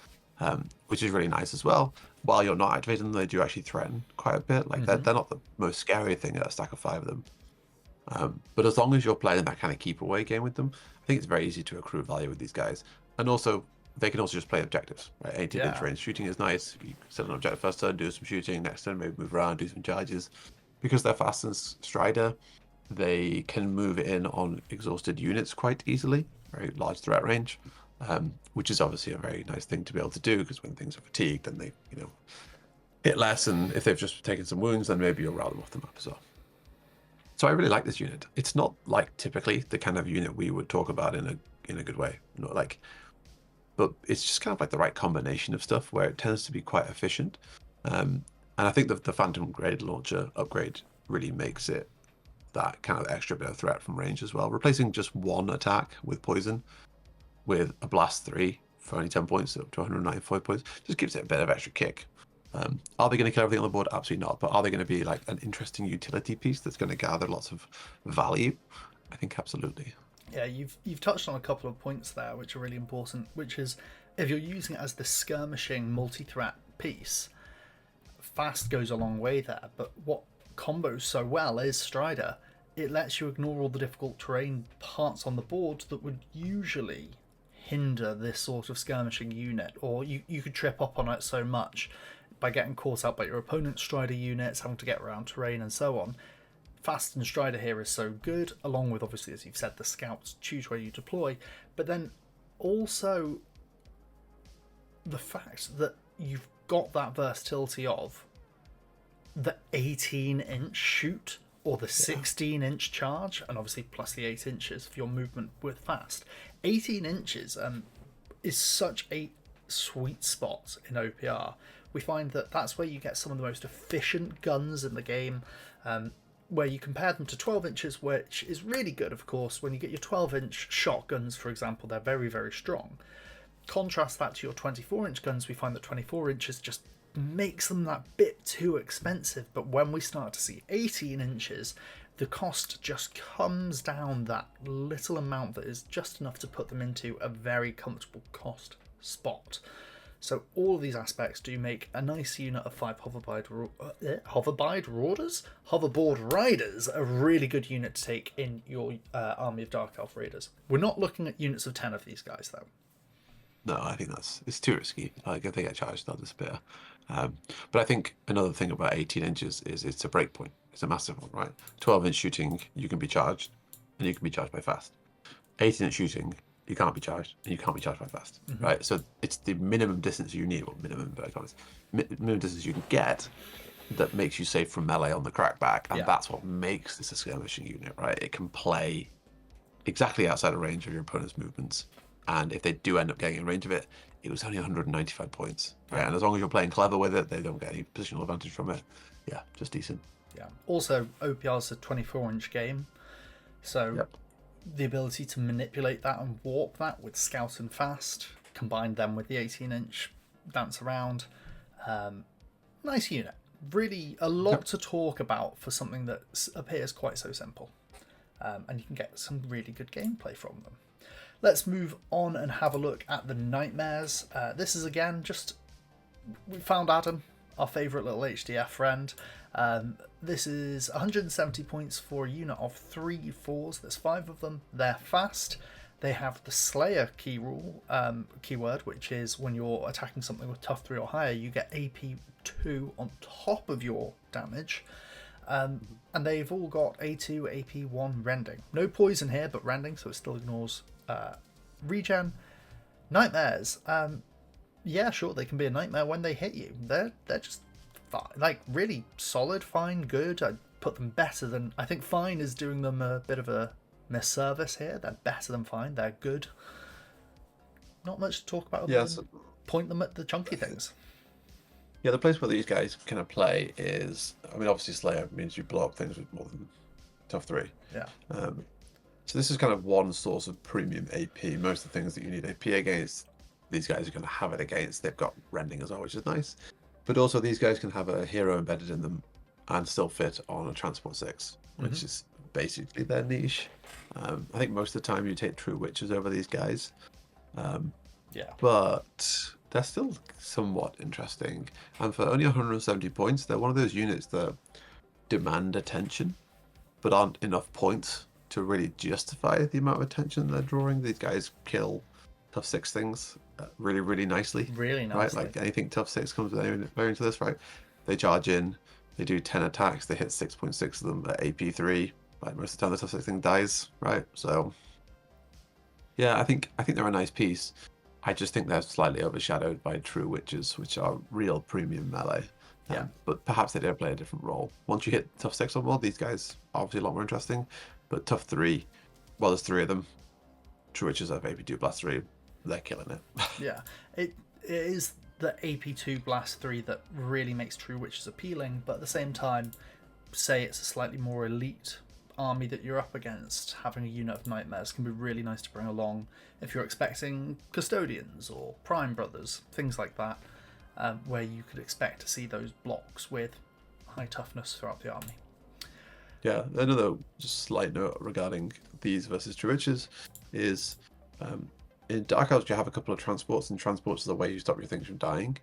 which is really nice as well. While you're not activating them, they do actually threaten quite a bit. Like they're not the most scary thing at a stack of 5 of them. But as long as you're playing that kind of keep away game with them, I think it's very easy to accrue value with these guys. And also, they can also just play objectives, right? 18-inch range shooting is nice. You set an objective first turn, do some shooting, next turn maybe move around, do some charges. Because they're fast and Strider, they can move in on exhausted units quite easily, very large threat range, which is obviously a very nice thing to be able to do, because when things are fatigued, then they, hit less, and if they've just taken some wounds, then maybe you'll rout them off the map as well. So I really like this unit. It's not like typically the kind of unit we would talk about in a good way, but it's just kind of like the right combination of stuff where it tends to be quite efficient. And I think that the Phantom Grade Launcher upgrade really makes it that kind of extra bit of threat from range as well. Replacing just one attack with poison with a blast 3 for only 10 points up to 195 points just gives it a bit of extra kick. Are they going to kill everything on the board? Absolutely not. But are they going to be like an interesting utility piece that's going to gather lots of value? I think absolutely. Yeah, you've touched on a couple of points there which are really important, which is if you're using it as the skirmishing multi-threat piece, fast goes a long way there. But what combos so well is Strider. It lets you ignore all the difficult terrain parts on the board that would usually hinder this sort of skirmishing unit, or you could trip up on it so much by getting caught out by your opponent's Strider units, having to get around terrain and so on. Fast and Strider here is so good, along with, obviously, as you've said, the scouts, choose where you deploy, but then also the fact that you've got that versatility of the 18-inch shoot or the 16-inch charge, and obviously plus the 8 inches for your movement with fast. 18 inches is such a sweet spot in OPR. We find that that's where you get some of the most efficient guns in the game, where you compare them to 12 inches, which is really good, of course. When you get your 12-inch shotguns, for example, they're very, very strong. Contrast that to your 24-inch guns, we find that 24 inches just makes them that bit too expensive. But when we start to see 18 inches, the cost just comes down that little amount that is just enough to put them into a very comfortable cost spot. So all of these aspects do make a nice unit of 5 hoverboard riders a really good unit to take in your army of Dark Elf Raiders. We're not looking at units of 10 of these guys, though. No, I think it's too risky. Like if they get charged, they'll disappear. But I think another thing about 18 inches is it's a break point. It's a massive one, right? 12-inch shooting, you can be charged, and you can be charged by fast. 18-inch shooting, you can't be charged, and you can't be charged by fast, right? So it's the minimum distance you need, or minimum distance you can get that makes you safe from melee on the crackback, and that's what makes this a skirmishing unit, right? It can play exactly outside of range of your opponent's movements, and if they do end up getting in range of it, it was only 195 points, right? And as long as you're playing clever with it, they don't get any positional advantage from it. Yeah, just decent. Yeah. Also, OPR is a 24-inch game, so the ability to manipulate that and warp that with Scout and Fast, combine them with the 18-inch dance around. Nice unit. Really a lot to talk about for something that appears quite so simple. And you can get some really good gameplay from them. Let's move on and have a look at the Nightmares. This is again just, we found Adam, our favourite little HDF friend. This is 170 points for a unit of 3 4s. There's 5 of them. They're fast. They have the Slayer keyword, which is when you're attacking something with tough 3 or higher, you get AP 2 on top of your damage. And they've all got A2, AP 1 rending. No poison here, but rending, so it still ignores regen. Nightmares. Yeah, sure, they can be a nightmare when they hit you. They're just fine, like really solid, fine, good. I'd put them better than, I think fine is doing them a bit of a misservice here. They're better than fine. They're good. Not much to talk about. Point them at the chunky things. Yeah, the place where these guys kind of play is, I mean, obviously Slayer means you blow up things with more than tough 3. Yeah. So this is kind of one source of premium AP. Most of the things that you need AP against, these guys are going to have it against. They've got rending as well, which is nice. But also these guys can have a hero embedded in them and still fit on a Transport 6, which is basically their niche. I think most of the time you take True Witches over these guys. But they're still somewhat interesting. And for only 170 points, they're one of those units that demand attention, but aren't enough points to really justify the amount of attention they're drawing. These guys kill tough 6 things really, really nicely. Really nicely. Right? Like anything tough 6 comes with any variant to this, right? They charge in, they do 10 attacks, they hit 6.6 of them at AP 3. Like most of the time the tough 6 thing dies, right? So yeah, I think they're a nice piece. I just think they're slightly overshadowed by True Witches, which are real premium melee. But perhaps they do play a different role. Once you hit tough 6 or more, these guys are obviously a lot more interesting. But tough 3, well, there's 3 of them. True Witches have AP2 Blast 3. They're killing it. Yeah, it is the AP2 Blast 3 that really makes True Witches appealing, but at the same time, say it's a slightly more elite army that you're up against, having a unit of Nightmares can be really nice to bring along if you're expecting Custodians or Prime Brothers, things like that, where you could expect to see those blocks with high toughness throughout the army. Yeah, another just slight note regarding these versus True Witches is in Dark Elves you have a couple of transports, and transports are the way you stop your things from dying.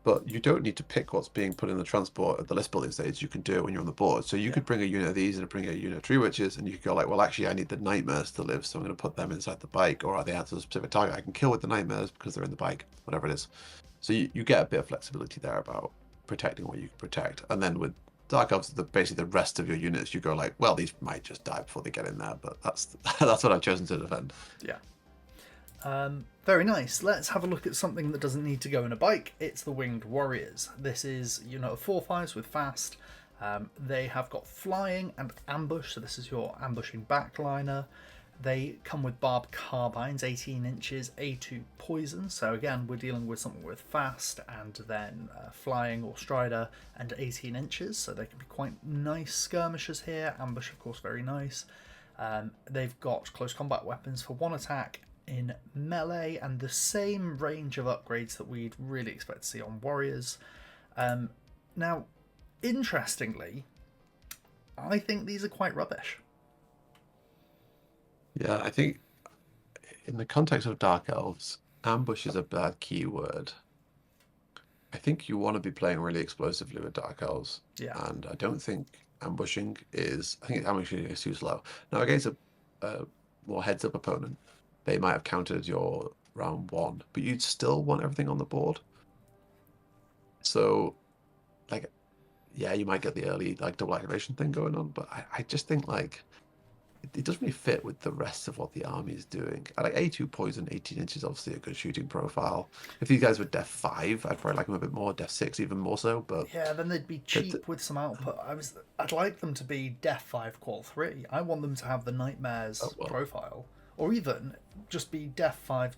But you don't need to pick what's being put in the transport at the list building stage. You can do it when you're on the board. So you could bring a unit of these and bring a unit of True Witches, and you could go like, well, actually, I need the Nightmares to live, so I'm going to put them inside the bike, or they answer a specific target I can kill with the Nightmares because they're in the bike, whatever it is. So you get a bit of flexibility there about protecting what you can protect. And then with Dark Elves, basically the rest of your units, you go like, well, these might just die before they get in there, but that's what I've chosen to defend. Yeah. Very nice. Let's have a look at something that doesn't need to go in a bike. It's the Winged Warriors. This is unit of 4/5s with fast. They have got flying and ambush, so this is your ambushing backliner. They come with barbed carbines, 18 inches, A2 poison. So again, we're dealing with something with fast and then flying or strider and 18 inches. So they can be quite nice skirmishers here. Ambush, of course, very nice. They've got close combat weapons for 1 attack in melee and the same range of upgrades that we'd really expect to see on warriors. Now, interestingly, I think these are quite rubbish. Yeah, I think in the context of Dark Elves, ambush is a bad keyword. I think you want to be playing really explosively with Dark Elves. Yeah. And I don't think ambushing is... I think ambushing is too slow. Now, against a more heads-up opponent, they might have countered your round 1, but you'd still want everything on the board. So, like, yeah, you might get the early, like, double activation thing going on, but I just think, like, it doesn't really fit with the rest of what the army is doing. I like A2 poison, 18 inches, obviously a good shooting profile. If these guys were def 5, I'd probably like them a bit more. Def 6, even more so. But yeah, then they'd be cheap with some output. I'd like them to be def 5 qual 3. I want them to have the nightmares profile, or even just be def 5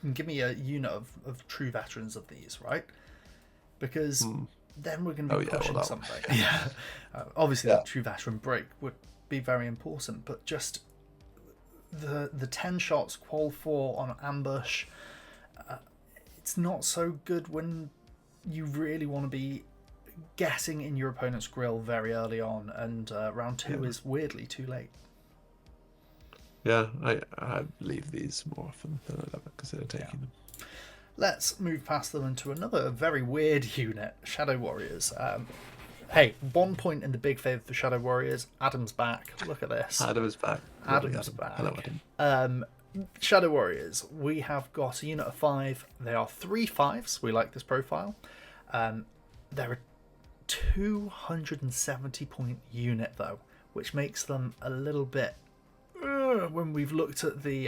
and give me a unit of true veterans of these, right? Because then we're going to be pushing something. Yeah, obviously the true veteran break would be very important, but just the 10 shots qual 4 on ambush, it's not so good when you really want to be getting in your opponent's grill very early on, and round 2 is weirdly too late. Yeah, I leave these more often than I'd ever consider taking them. Let's move past them into another very weird unit, Shadow Warriors. Hey, 1 point in the big favour for Shadow Warriors. Adam's back. Look at this. Adam is back. Adam's back. Hello, Adam. Shadow Warriors. We have got a unit of 5. They are 3 5s. We like this profile. They're a 270 point unit though, which makes them a little bit. When we've looked at the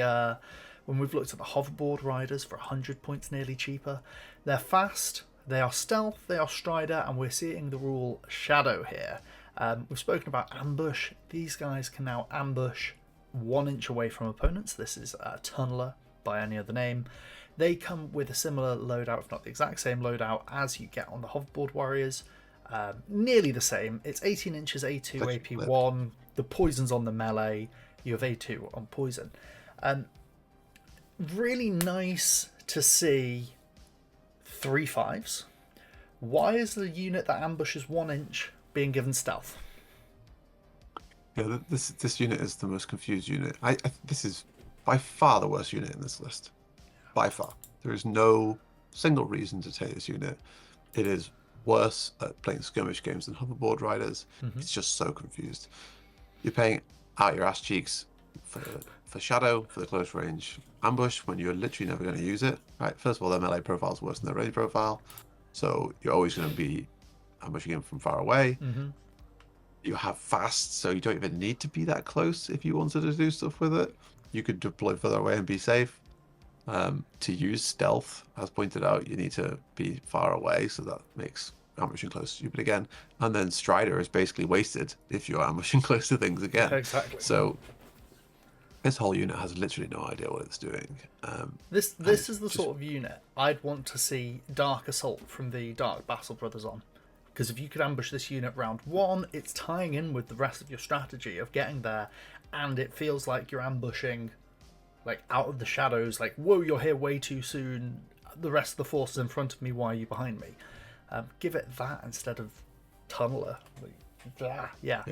Hoverboard Riders for 100 points, nearly cheaper. They're fast. They are stealth, they are strider, and we're seeing the rule shadow here. We've spoken about ambush. These guys can now ambush 1 inch away from opponents. This is a tunneler by any other name. They come with a similar loadout, if not the exact same loadout, as you get on the Hoverboard Warriors. Nearly the same. It's 18 inches A2, AP1. The poison's on the melee. You have A2 on poison. Really nice to see 3 5s. Why is the unit that ambushes 1 inch being given stealth? Yeah, this unit is the most confused unit. This is by far the worst unit in this list. By far. There is no single reason to take this unit. It is worse at playing skirmish games than Hoverboard Riders. It's just so confused. You're paying out your ass cheeks for Shadow, for the close range ambush, when you're literally never going to use it. Right? First of all, their melee profile is worse than their range profile, so you're always going to be ambushing him from far away. You have fast, so you don't even need to be that close if you wanted to do stuff with it. You could deploy further away and be safe. To use stealth, as pointed out, you need to be far away, so that makes ambushing close stupid again. And then Strider is basically wasted if you're ambushing close to things again. Exactly. So this whole unit has literally no idea what it's doing. This is the sort of unit I'd want to see Dark Assault from the Dark Battle Brothers on. Because if you could ambush this unit round 1, it's tying in with the rest of your strategy of getting there, and it feels like you're ambushing like out of the shadows, like, whoa, you're here way too soon, the rest of the force is in front of me, why are you behind me? Give it that instead of Tunneler. Yeah.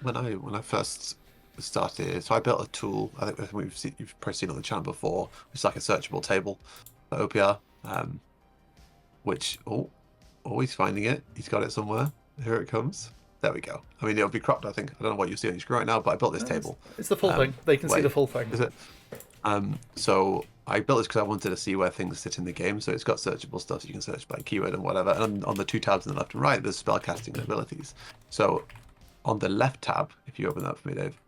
When I first started, so I built a tool, I think you've probably seen on the channel before, it's like a searchable table for OPR, which, always finding it, he's got it somewhere, here it comes. There we go. I mean, it'll be cropped, I think. I don't know what you see on your screen right now, but I built this table. It's the full thing. They can see the full thing. Is it? So I built this because I wanted to see where things sit in the game. So it's got searchable stuff, so you can search by keyword and whatever. And on the 2 tabs on the left and right, there's spellcasting and abilities. So on the left tab, if you open that for me, Dave,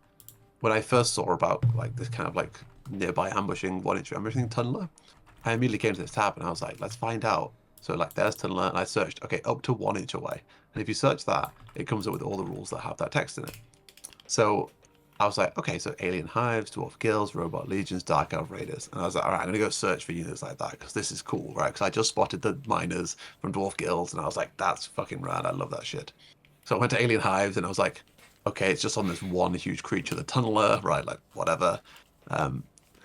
when I first saw about like this kind of like nearby ambushing, 1 inch ambushing tunneler, I immediately came to this tab and I was like, let's find out. So like there's tunneler, and I searched, okay, up to 1 inch away. And if you search that, it comes up with all the rules that have that text in it. So I was like, okay, so alien hives, dwarf guilds, robot legions, dark elf raiders. And I was like, all right, I'm going to go search for units like that because this is cool, right? Because I just spotted the miners from dwarf guilds and I was like, that's fucking rad. I love that shit. So I went to alien hives and I was like, okay, it's just on this one huge creature, the tunneler, right? Like whatever.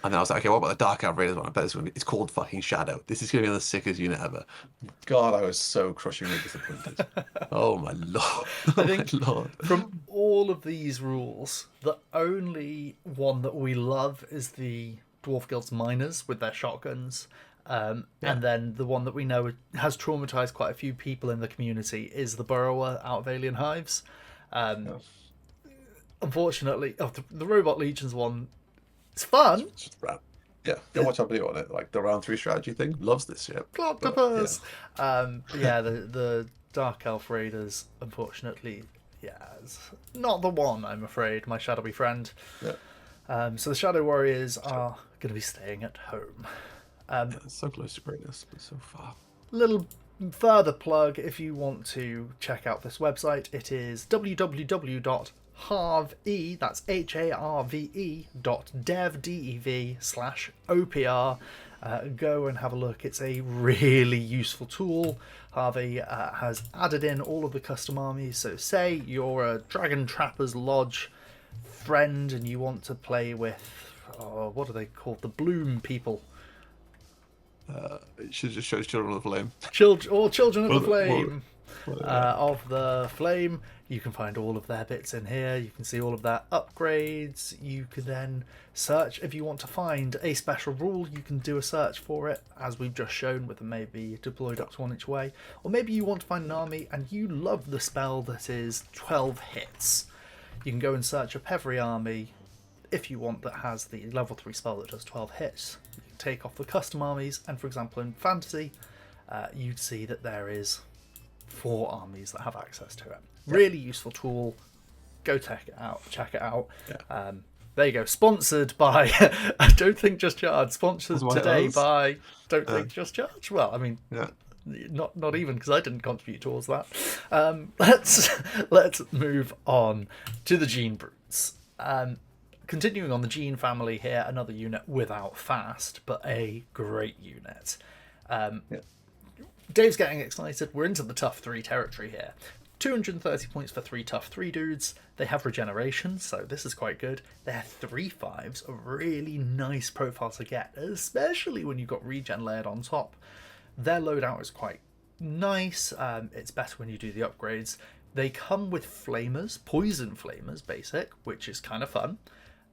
And then I was like, okay, what about the Dark Elf Raiders one? I bet it's called fucking Shadow. This is going to be the sickest unit ever. God, I was so crushingly disappointed. Oh my lord. I think from all of these rules, the only one that we love is the Dwarf Guild's miners with their shotguns. And then the one that we know has traumatized quite a few people in the community is the Burrower out of Alien Hives. Unfortunately, the Robot Legions one, it's fun. It's just go watch our video on it. Like the round 3 strategy thing, loves this shit. Octopus. The Dark Elf Raiders, unfortunately, it's not the one. I'm afraid, my shadowy friend. So the Shadow Warriors are going to be staying at home. It's so close to greatness, but so far. Little further plug, if you want to check out this website, it is www.harve, that's harve.dev/OPR. Go and have a look. It's a really useful tool. Harvey has added in all of the custom armies. So say you're a Dragon Trappers Lodge friend and you want to play with, what are they called? The Bloom people. It should just show Children of the Flame. Children of the Flame. Of the Flame. You can find all of their bits in here. You can see all of their upgrades. You can then search. If you want to find a special rule, you can do a search for it, as we've just shown, with them maybe deployed up to 1 each way. Or maybe you want to find an army and you love the spell that is 12 hits. You can go and search up every army, if you want, that has the level 3 spell that does 12 hits. You can take off the custom armies, and for example in Fantasy, you'd see that there is 4 armies that have access to it. Really useful tool. Go check it out. There you go. Sponsored by I Don't Think Just Charge. Sponsored today by Don't Think Just Charge. Well, I mean, not even, because I didn't contribute towards that. Let's move on to the Gene Brutes. Continuing on the Gene family here, another unit without fast, but a great unit. Dave's getting excited. We're into the tough 3 territory here. 230 points for 3 tough 3 dudes. They have regeneration, so this is quite good. Their 3/5s, a really nice profile to get, especially when you've got regen layered on top. Their loadout is quite nice. It's better when you do the upgrades. They come with flamers, poison flamers, basic, which is kind of fun.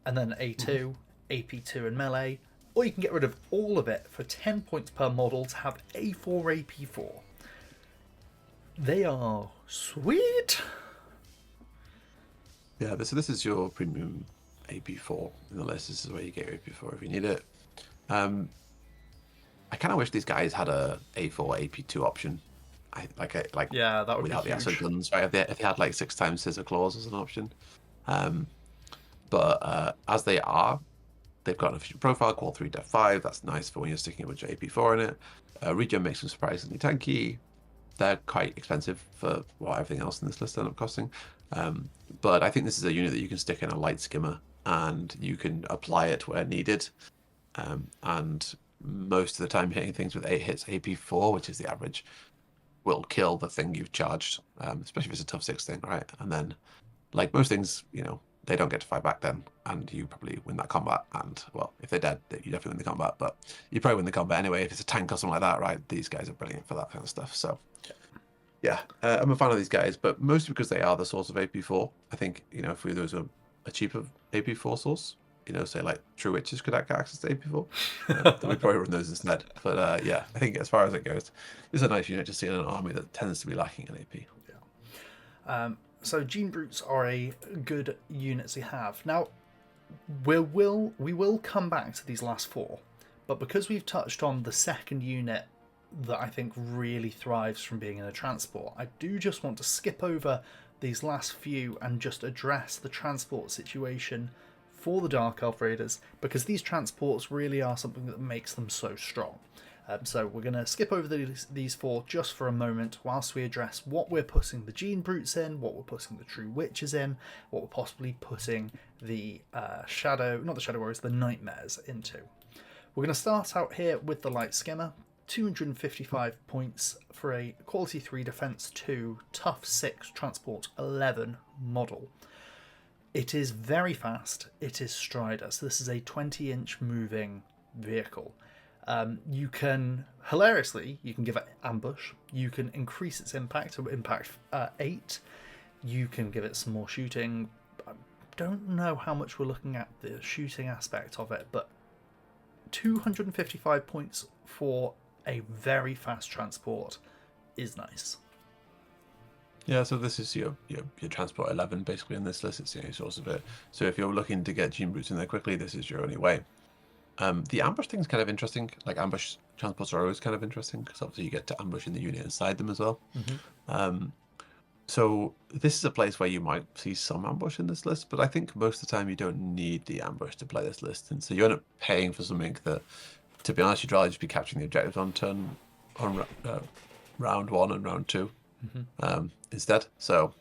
And then A2, AP2 and melee. Or you can get rid of all of it for 10 points per model to have A4, AP4. They are sweet. Yeah, so this is your premium AP4 in the list. This is where you get your AP4 if you need it. I kind of wish these guys had a A4, AP2 option. That would without be the acid guns, right? If they had like 6 times scissor claws as an option. But as they are, they've got an efficient profile, Qual 3, Def 5. That's nice for when you're sticking a bunch of AP4 in it. Regen makes them surprisingly tanky. They're quite expensive for what everything else in this list ended up costing. But I think this is a unit that you can stick in a light skimmer and you can apply it where needed. And most of the time hitting things with 8 hits AP4, which is the average, will kill the thing you've charged, especially if it's a tough 6 thing, right? And then, like most things, they don't get to fight back then, and you probably win that combat. And, well, if they're dead, you definitely win the combat, but you probably win the combat anyway. If it's a tank or something like that, right? These guys are brilliant for that kind of stuff. So, I'm a fan of these guys, but mostly because they are the source of AP4. I think, if there was a cheaper AP4 source, say like True Witches could get access to AP4, then we'd probably run those instead. But, I think as far as it goes, this is a nice unit to see in an army that tends to be lacking in AP. So Gene Brutes are a good unit to have. Now, we will come back to these last 4, but because we've touched on the second unit that I think really thrives from being in a transport, I do just want to skip over these last few and just address the transport situation for the Dark Elf Raiders, because these transports really are something that makes them so strong. So we're going to skip over these 4 just for a moment whilst we address what we're putting the Gene Brutes in, what we're putting the True Witches in, what we're possibly putting the the Nightmares into. We're going to start out here with the Light Skimmer. 255 points for a Quality 3 Defense 2 Tough 6 Transport 11 model. It is very fast. It is Strider, so this is a 20-inch moving vehicle. You can, hilariously, you can give it ambush. You can increase its impact to impact 8. You can give it some more shooting. I don't know how much we're looking at the shooting aspect of it, but 255 points for a very fast transport is nice. Yeah, so this is your transport 11 basically in this list. It's the only source of it. So if you're looking to get gene boots in there quickly, this is your only way. The ambush thing is kind of interesting. Like ambush transports are always kind of interesting because obviously you get to ambush in the unit inside them as well. So this is a place where you might see some ambush in this list, but I think most of the time you don't need the ambush to play this list, and so you end up paying for something that, to be honest, you'd rather just be capturing the objectives on round 1 and round 2 instead. So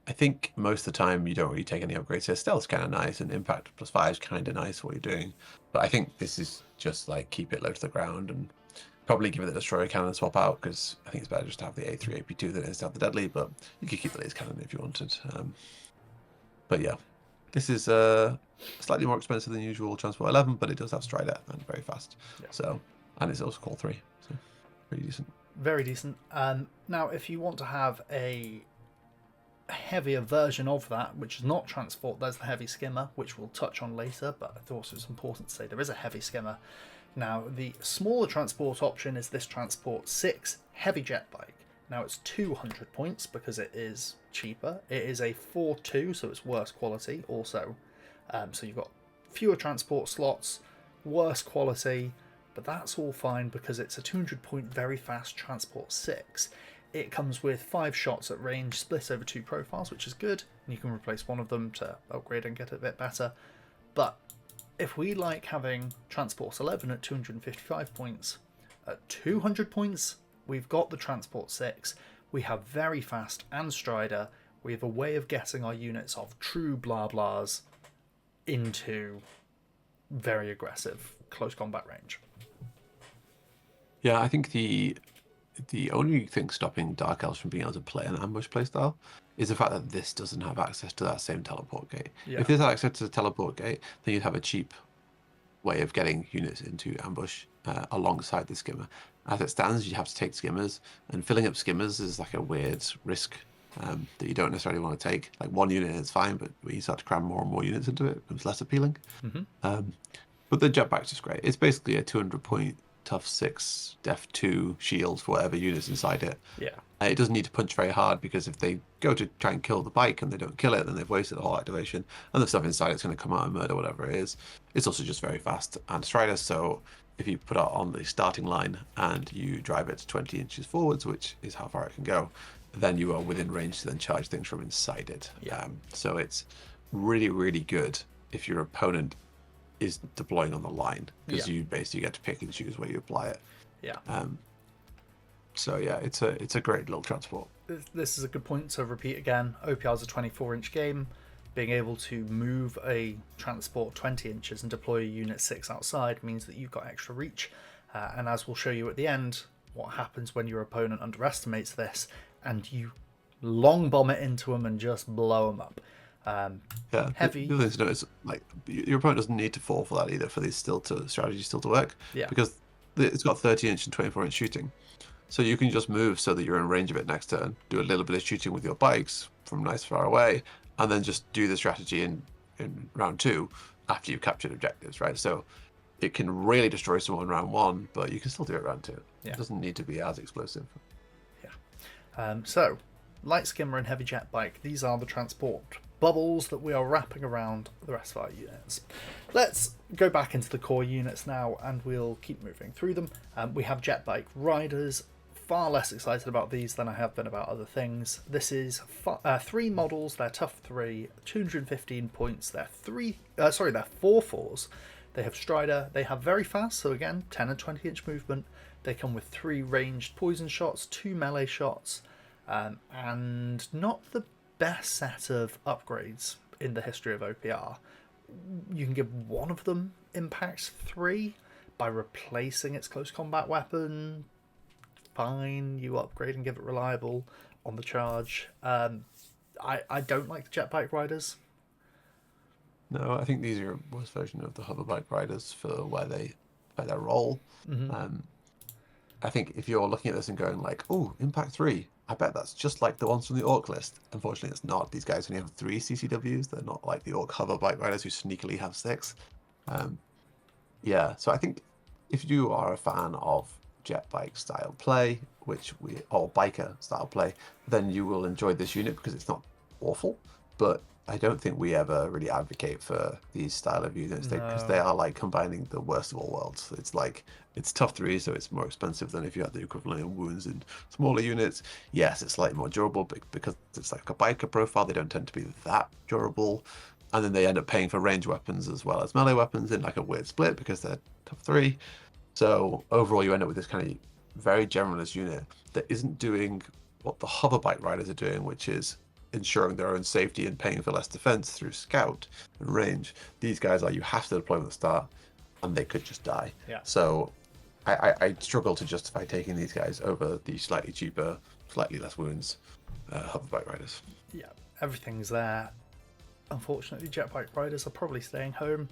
I think most of the time you don't really take any upgrades here. Stealth's kind of nice, and impact +5 is kind of nice for what you're doing, but I think this is just like keep it low to the ground and probably give it the destroyer cannon and swap out, because I think it's better just to have the A3 AP2 than it is to have the deadly, but you could keep the laser cannon if you wanted. But yeah, this is slightly more expensive than usual transport 11, but it does have strider and very fast. Yeah. So, and it's also call 3, so pretty decent. Very decent. Now, if you want to have a heavier version of that, which is not transport, there's the heavy skimmer, which we'll touch on later, but I thought it was important to say there is a heavy skimmer. Now, the smaller transport option is this transport 6 heavy jet bike. Now, it's 200 points because it is cheaper. It is a 4-2, so it's worse quality also. So you've got fewer transport slots, worse quality, but that's all fine because it's a 200 point very fast transport 6. It comes with 5 shots at range split over 2 profiles, which is good, and you can replace one of them to upgrade and get it a bit better. But if we like having Transport 11 at 255 points, at 200 points, we've got the Transport 6. We have very fast and strider. We have a way of getting our units of true blah blahs into very aggressive close combat range. Yeah, I think the only thing stopping Dark Elves from being able to play an ambush playstyle is the fact that this doesn't have access to that same teleport gate. Yeah. If this had access to the teleport gate, then you'd have a cheap way of getting units into ambush alongside the skimmer. As it stands, you have to take skimmers, and filling up skimmers is like a weird risk that you don't necessarily want to take. Like one unit is fine, but when you start to cram more and more units into it, it becomes less appealing. But the jetbike's just great. It's basically a 200 point tough 6 def 2 shield for whatever units inside it. Yeah. It doesn't need to punch very hard, because if they go to try and kill the bike and they don't kill it, then they've wasted the whole activation, and the stuff inside it's going to come out and murder whatever it is. It's also just very fast and strider, so if you put it on the starting line and you drive it 20 inches forwards, which is how far it can go, then you are within range to then charge things from inside it. Yeah. So it's really, really good if your opponent is deploying on the line, because you basically get to pick and choose where you apply it. Yeah. So yeah, it's a great little transport. This is a good point to repeat again. OPR is a 24-inch game. Being able to move a transport 20 inches and deploy a unit 6 outside means that you've got extra reach. And as we'll show you at the end, what happens when your opponent underestimates this and you long bomb it into them and just blow them up. Heavy. The other thing to note is, like, your opponent doesn't need to fall for that either, for these strategies still to work. Yeah. Because it's got 30-inch and 24-inch shooting. So you can just move so that you're in range of it next turn, do a little bit of shooting with your bikes from nice far away, and then just do the strategy in round 2 after you've captured objectives, right? So it can really destroy someone round 1, but you can still do it round 2. Yeah. It doesn't need to be as explosive. Yeah. So, light skimmer and heavy jet bike, these are the transport bubbles that we are wrapping around the rest of our units. Let's go back into the core units now, and we'll keep moving through them. We have Jetbike Riders. Far less excited about these than I have been about other things. This is 3 models. They're tough 3, 215 points. They're 4/4s. They have strider. They have very fast, so again 10 and 20-inch movement. They come with 3 ranged poison shots, 2 melee shots, and not the best set of upgrades in the history of OPR. You can give one of them impact 3 by replacing its close combat weapon. Fine, you upgrade and give it reliable on the charge. I don't like the Jetbike Riders. No, I think these are a worse version of the Hoverboard Riders for where their role. I think if you're looking at this and going like, oh, impact 3, I bet that's just like the ones from the Orc list. Unfortunately, it's not. These guys only have 3 CCWs. They're not like the Orc Hoverbike Riders who sneakily have 6. Yeah, so I think if you are a fan of Jetbike style play, or biker style play, then you will enjoy this unit because it's not awful. But I don't think we ever really advocate for these style of units because they No. are like combining the worst of all worlds. It's like it's tough 3, so it's more expensive than if you had the equivalent of wounds in smaller units. Yes, it's slightly more durable because it's like a biker profile. They don't tend to be that durable. And then they end up paying for range weapons as well as melee weapons in like a weird split because they're tough 3. So overall, you end up with this kind of very generalist unit that isn't doing what the Hoverbike Riders are doing, which is ensuring their own safety and paying for less defense through scout and range. These guys are, you have to deploy them at the start, and they could just die. Yeah. So I struggle to justify taking these guys over the slightly cheaper, slightly less wounds Hoverbike Riders. Yeah, everything's there. Unfortunately, Jetbike Riders are probably staying home.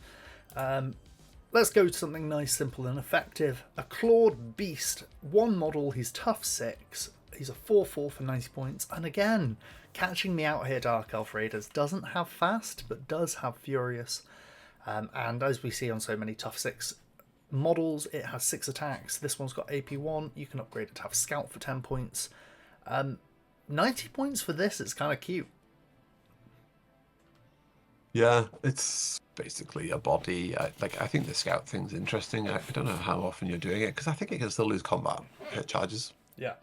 Let's go to something nice, simple, and effective. A Clawed Beast. One model, he's tough 6. He's a 4/4 for 90 points. And again, catching me out here, Dark Elf Raiders. Doesn't have fast, but does have furious. And as we see on so many tough 6 models, it has 6 attacks. This one's got AP1. You can upgrade it to have Scout for 10 points. 90 points for this, it's kind of cute. Yeah, it's basically a body. I think the scout thing's interesting. I don't know how often you're doing it because I think it can still lose combat hit charges. Yeah.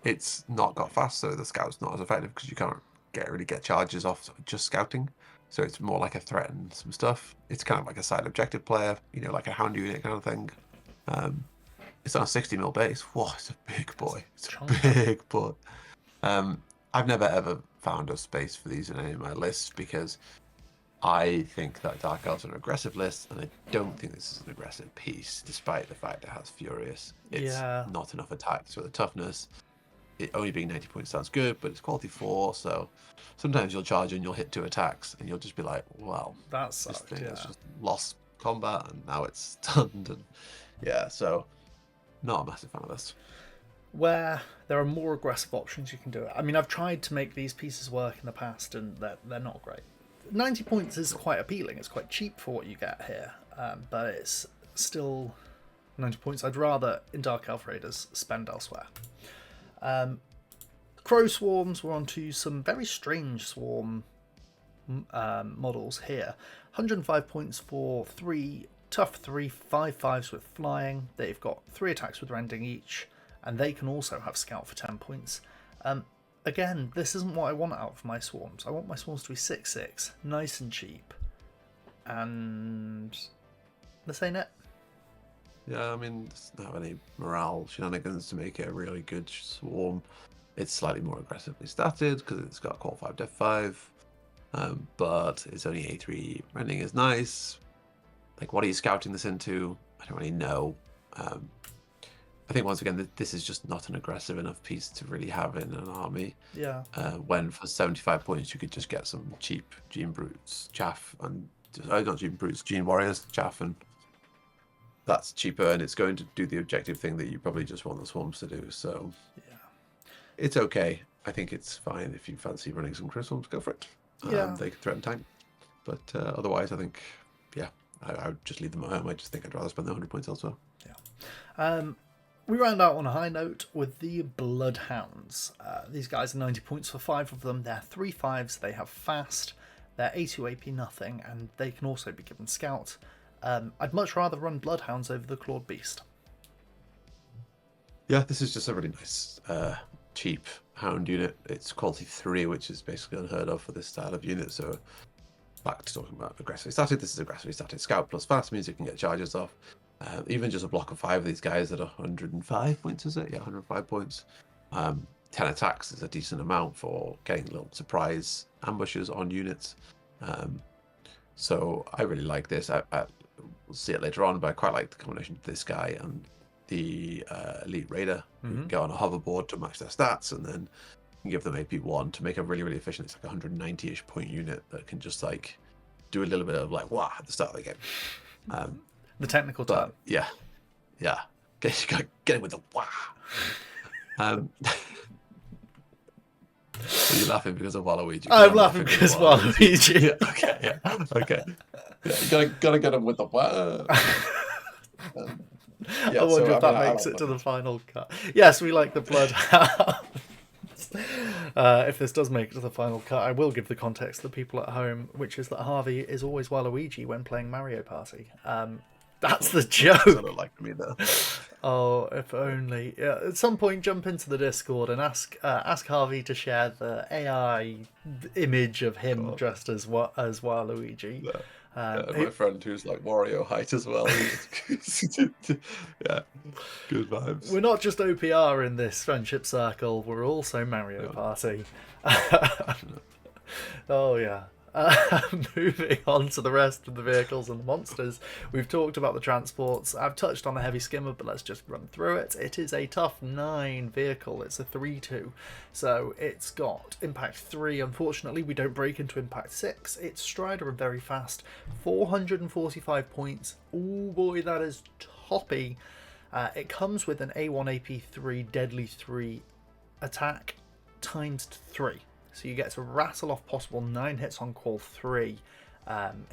It's not got fast, so the scout's not as effective because you can't really get charges off just scouting. So it's more like a threat and some stuff. It's kind of like a side objective player, like a hound unit kind of thing. It's on a 60 mil base. Whoa, it's a big boy. It's a big boy. I've never ever found a space for these in any of my lists because I think that Dark Elves are an aggressive list, and I don't think this is an aggressive piece, despite the fact it has Furious. It's not enough attacks for the toughness. It only being 90 points sounds good, but it's quality 4, so sometimes you'll charge and you'll hit 2 attacks, and you'll just be like, well, that sucked, this thing has just lost combat, and now it's stunned, and so not a massive fan of this. Where there are more aggressive options you can do it. I mean, I've tried to make these pieces work in the past, and they're not great. 90 points is quite appealing. It's quite cheap for what you get here, but it's still 90 points I'd rather, in Dark Elf Raiders, spend elsewhere. Crow Swarms, we're on to some very strange swarm models here. 105 points for 3 tough 3 5/5s with flying. They've got 3 attacks with rending each, and they can also have scout for 10 points. Again, this isn't what I want out of my swarms. I want my swarms to be 6/6, nice and cheap. And this ain't it. Yeah, I mean, it doesn't have any morale shenanigans to make it a really good swarm. It's slightly more aggressively statted because it's got Core 5 Def 5, but it's only A3. Rending is nice. Like, what are you scouting this into? I don't really know. I think once again, this is just not an aggressive enough piece to really have in an army. Yeah. When for 75 points, you could just get some cheap Gene Brutes, Chaff, and not Gene Brutes, Gene Warriors, Chaff, and that's cheaper, and it's going to do the objective thing that you probably just want the swarms to do. So yeah, it's okay. I think it's fine if you fancy running some Crow Swarms, go for it. Yeah. They can threaten tank, but otherwise, I think, I would just leave them at home. I just think I'd rather spend the 100 points elsewhere. Yeah. We round out on a high note with the Bloodhounds. These guys are 90 points for 5 of them. They're 3/5s, they have fast, they're A2 AP nothing, and they can also be given scout. I'd much rather run Bloodhounds over the Clawed Beast. Yeah, this is just a really nice, cheap Hound unit. It's quality 3, which is basically unheard of for this style of unit. So back to talking about aggressively static, this is aggressively static. Scout plus fast means you can get charges off. Even just a block of 5 of these guys at 105 points, is it? Yeah, 105 points. 10 attacks is a decent amount for getting little surprise ambushes on units. So I really like this. We'll see it later on, but I quite like the combination of this guy and the Elite Raider. You can go on a hoverboard to match their stats, and then give them AP1 to make a really, really efficient. It's like a 190-ish point unit that can just like do a little bit of like wah at the start of the game. The technical term. Yeah. Get it with the wah. Are you laughing because of Waluigi? I'm laughing because Waluigi. Yeah, okay, yeah, okay. Yeah, you gotta get him with the I wonder if that makes it to the final cut. Yes, we like the Bloodhounds. If this does make it to the final cut, I will give the context to the people at home, which is that Harvey is always Waluigi when playing Mario Party. That's the joke. I don't like me though. Oh, if only. Yeah, at some point, jump into the Discord and ask Harvey to share the AI image of him dressed as Waluigi. My friend who's like Wario height as well. Yeah, good vibes. We're not just OPR in this friendship circle. We're also Mario Party. Oh yeah. Moving on to the rest of the vehicles and the monsters. We've talked about the transports. I've touched on the heavy skimmer, but let's just run through it. It is a tough 9 vehicle. It's a 3-2. So it's got impact 3. Unfortunately, we don't break into impact 6. It's Strider and very fast. 445 points. Oh boy, that is toppy. It comes with an A1 AP3 Deadly 3 attack times 3. So you get to rattle off possible 9 hits on qual 3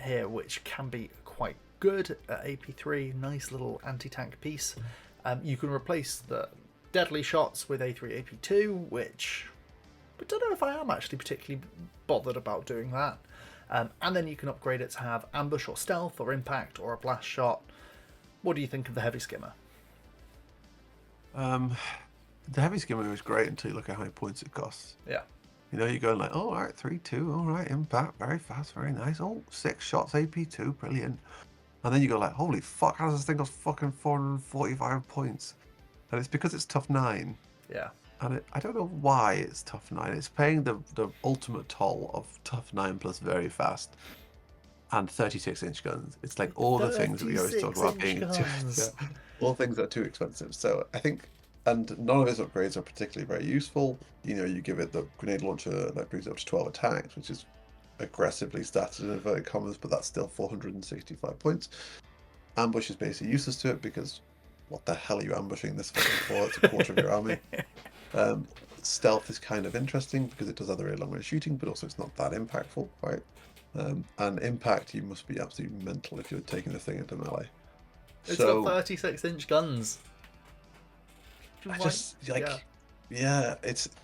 here, which can be quite good at AP3. Nice little anti-tank piece. You can replace the deadly shots with A3 AP2, which I don't know if I am actually particularly bothered about doing that. And then you can upgrade it to have ambush or stealth or impact or a blast shot. What do you think of the heavy skimmer? The heavy skimmer is great until you look at how many points it costs. Yeah. You know, you're going like, oh, all right, 3-2, all right, impact, very fast, very nice. Oh, 6 shots, AP2, brilliant. And then you go like, holy fuck, how does this thing cost fucking 445 points? And it's because it's tough 9. Yeah. And I don't know why it's tough 9. It's paying the ultimate toll of tough 9 plus very fast and 36-inch guns. It's like all the things that we always talk about being all things that are too expensive. So I think, and none of its upgrades are particularly very useful. You know, you give it the grenade launcher that brings it up to 12 attacks, which is aggressively statted in inverted commas, but that's still 465 points. Ambush is basically useless to it because what the hell are you ambushing this fucking for? It's a quarter of your army. Stealth is kind of interesting because it does have the really long range shooting, but also it's not that impactful, right? And impact, you must be absolutely mental if you're taking the thing into melee. It's got 36-inch guns. I just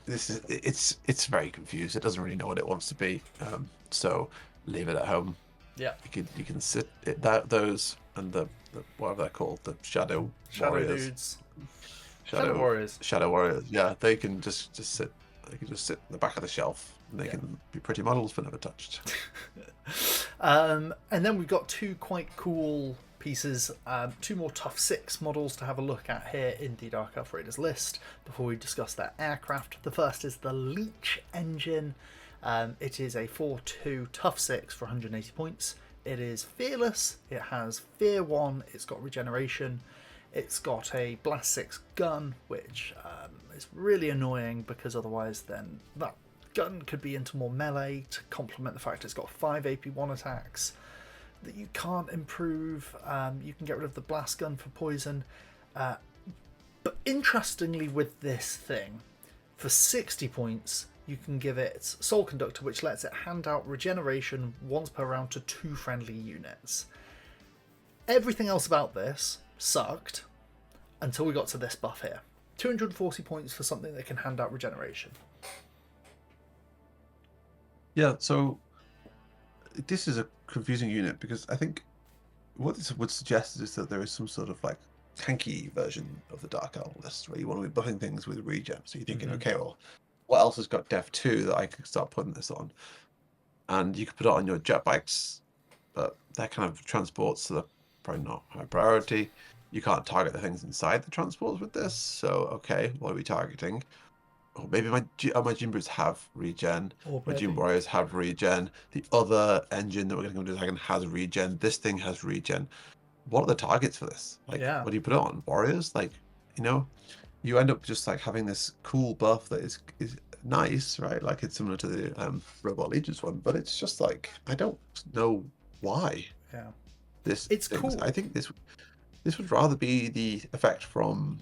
it's very confused. It doesn't really know what it wants to be. So leave it at home. Yeah. You can sit those and the whatever they're called, the shadow warriors. Dudes. Shadow warriors. Yeah, they can just sit. They can just sit in the back of the shelf. And they can be pretty models but never touched. And then we've got 2 quite cool pieces, 2 more tough 6 models to have a look at here in the Dark Elf Raiders list before we discuss their aircraft. The first is the Leech Engine. It is a 4-2 tough 6 for 180 points. It is fearless, it has fear 1, it's got regeneration, it's got a blast 6 gun, which is really annoying because otherwise then that gun could be into more melee to complement the fact it's got 5 AP1 attacks that you can't improve. You can get rid of the blast gun for poison. But interestingly with this thing, for 60 points, you can give it Soul Conductor, which lets it hand out regeneration once per round to 2 friendly units. Everything else about this sucked until we got to this buff here. 240 points for something that can hand out regeneration. Yeah, so this is a confusing unit because I think what this would suggest is that there is some sort of like tanky version of the Dark Elf list where you want to be buffing things with regen. So you're thinking, okay, well, what else has got Def 2 that I could start putting this on? And you could put it on your Jetbikes, but they're kind of transports, so they're probably not high priority. You can't target the things inside the transports with this. So, okay, what are we targeting? Oh, maybe my Gym Brutes have regen. My Gym Warriors have regen. The other engine that we're going to go into second has regen. This thing has regen. What are the targets for this? Like, what do you put it on? Warriors? Like, you know, you end up just like having this cool buff that is nice, right? Like it's similar to the Robot Legions one, but it's just like I don't know why. Yeah, it's cool. I think this would rather be the effect from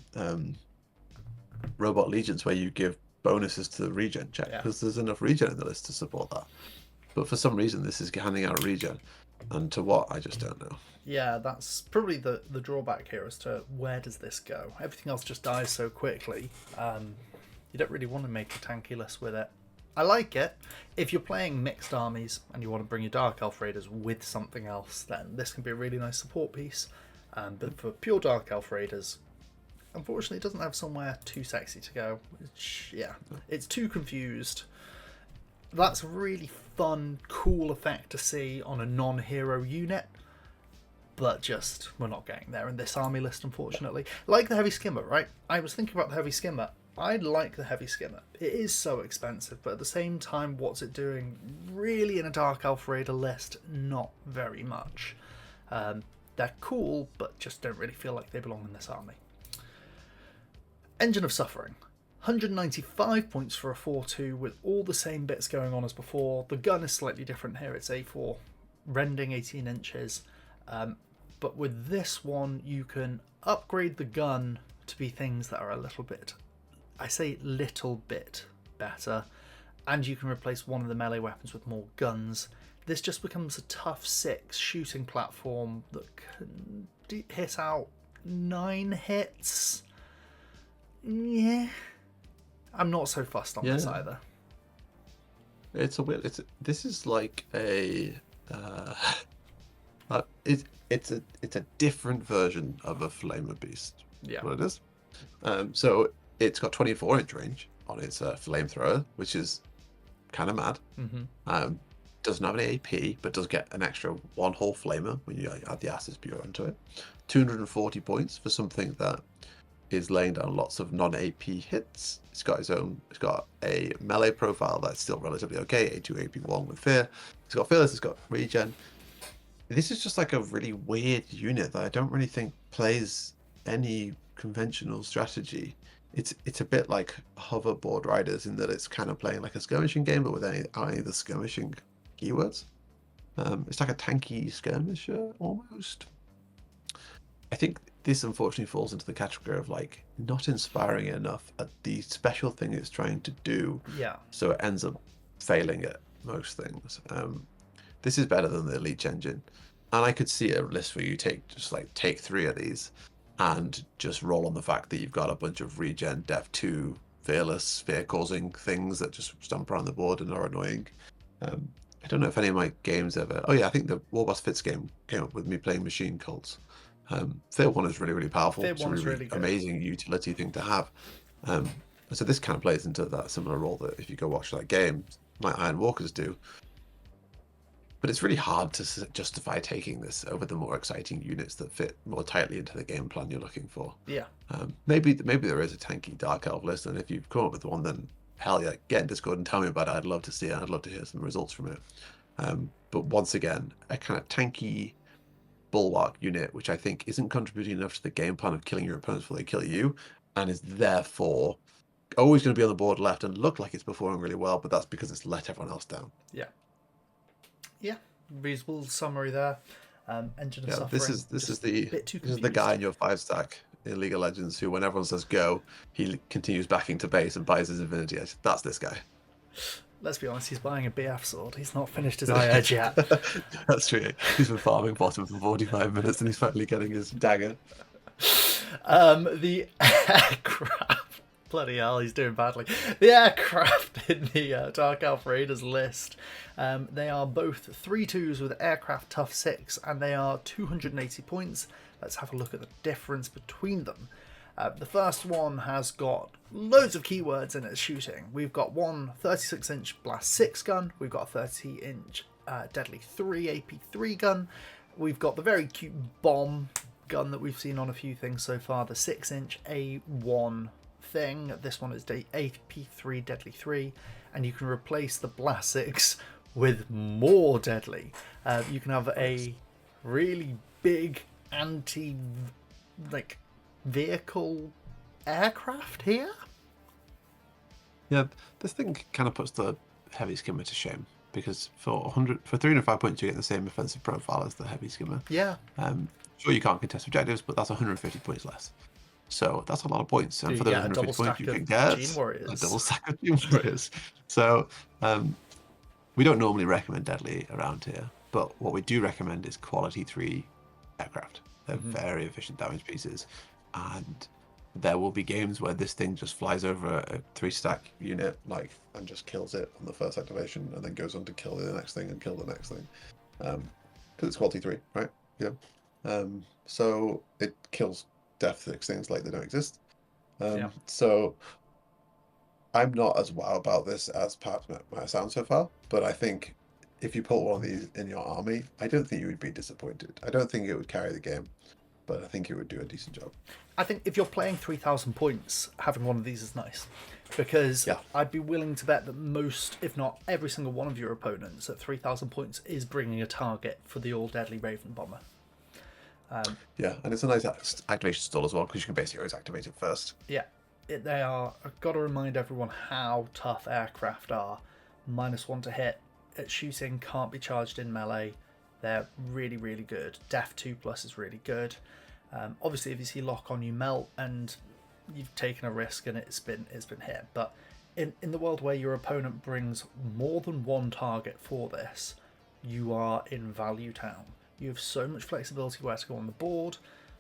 Robot Legions, where you give bonuses to the regen check because there's enough regen in the list to support that. But for some reason, this is handing out regen, and to what, I just don't know. Yeah, that's probably the drawback here as to where does this go. Everything else just dies so quickly. You don't really want to make a tanky list with it. I like it. If you're playing mixed armies and you want to bring your Dark Elf Raiders with something else, then this can be a really nice support piece. But for pure Dark Elf Raiders, unfortunately, it doesn't have somewhere too sexy to go. It's too confused. That's a really fun, cool effect to see on a non-hero unit, but just we're not getting there in this army list, unfortunately. Like the Heavy Skimmer, right? I was thinking about the Heavy Skimmer. I like the Heavy Skimmer. It is so expensive, but at the same time, what's it doing really in a Dark Elf Raider list? Not very much. They're cool, but just don't really feel like they belong in this army. Engine of Suffering. 195 points for a 4-2 with all the same bits going on as before. The gun is slightly different here. It's A4, rending 18 inches. But with this one, you can upgrade the gun to be things that are a little bit, I say little bit better. And you can replace one of the melee weapons with more guns. This just becomes a tough 6 shooting platform that can hit out 9 hits. Yeah. I'm not so fussed on this either. It's a weird. This is like a. It's a different version of a Flamer Beast. Yeah. What it is. So it's got 24-inch range on its flamethrower, which is kind of mad. Mm-hmm. Doesn't have an AP, but does get an extra 1 whole flamer when you add the Ashes Bureau onto it. 240 points for something that is laying down lots of non-AP hits. It's got a melee profile that's still relatively okay, A2, AP1 with Fear. It's got Fearless, it's got Regen. This is just like a really weird unit that I don't really think plays any conventional strategy. It's a bit like Hoverboard Riders in that it's kind of playing like a skirmishing game, but with any of the skirmishing keywords. It's like a tanky skirmisher almost. I think this unfortunately falls into the category of like not inspiring enough at the special thing it's trying to do. Yeah. So it ends up failing at most things. This is better than the Leech Engine, and I could see a list where you take 3 of these and just roll on the fact that you've got a bunch of regen, def 2, fearless, fear-causing things that just stomp around the board and are annoying. I don't know if any of my games ever. Oh yeah, I think the Warboss Fits game came up with me playing Machine Cults. Fear 1 is really, really powerful. Fear 1 is really good. Amazing utility thing to have. So this kind of plays into that similar role that if you go watch that game, like Iron Walkers do. But it's really hard to justify taking this over the more exciting units that fit more tightly into the game plan you're looking for. Yeah. Maybe there is a tanky Dark Elf list, and if you've come up with one, then hell yeah, get in Discord and tell me about it. I'd love to see it. I'd love to hear some results from it. But once again, a kind of tanky bulwark unit, which I think isn't contributing enough to the game plan of killing your opponents before they kill you, and is therefore always going to be on the board left and look like it's performing really well, but that's because it's let everyone else down. Yeah, reasonable summary there. Engine of Suffering. This is the guy in your 5-stack in League of Legends who, when everyone says go, he continues backing to base and buys his Infinity Edge. That's this guy. Let's be honest, he's buying a BF sword. He's not finished his Eye Edge yet. That's true. He's been farming bottom for 45 minutes and he's finally getting his dagger. The aircraft. Bloody hell, he's doing badly. The aircraft in the Dark Elf Raiders list. They are both 3-2s with aircraft tough 6, and they are 280 points. Let's have a look at the difference between them. The first one has got loads of keywords in its shooting. We've got one 36-inch Blast 6 gun. We've got a 30-inch Deadly 3 AP3 gun. We've got the very cute bomb gun that we've seen on a few things so far, the 6-inch A1 thing. This one is the AP3 Deadly 3, and you can replace the Blast 6 with more Deadly. You can have a really big vehicle aircraft here. Yeah, this thing kind of puts the Heavy Skimmer to shame, because for 305 points you get the same offensive profile as the Heavy Skimmer. Yeah. Sure, you can't contest objectives, but that's 150 points less. So that's a lot of points. And Do for you those get a 150 double points, stack you of can get Gene a Warriors? double stack of Gene Warriors. So we don't normally recommend Deadly around here, but what we do recommend is quality 3 aircraft. They're very efficient damage pieces, and there will be games where this thing just flies over a 3-stack unit, like, and just kills it on the first activation, and then goes on to kill the next thing and kill the next thing, because it's quality 3, right? Yeah. So it kills Def 6 things like they don't exist. So I'm not as wow about this as perhaps might sound so far, but I think if you put one of these in your army, I don't think you would be disappointed. I don't think it would carry the game, but I think it would do a decent job. I think if you're playing 3,000 points, having one of these is nice. Because I'd be willing to bet that most, if not every single one of your opponents at 3,000 points is bringing a target for the all-deadly Raven Bomber. Yeah, and it's a nice activation stall as well, because you can basically always activate it first. Yeah, they are. I've got to remind everyone how tough aircraft are. -1 to hit at shooting, can't be charged in melee. They're really, really good. Def 2+ is really good. Obviously, if you see lock on, you melt, and you've taken a risk, and it's been hit. But in the world where your opponent brings more than one target for this, you are in value town. You have so much flexibility where to go on the board,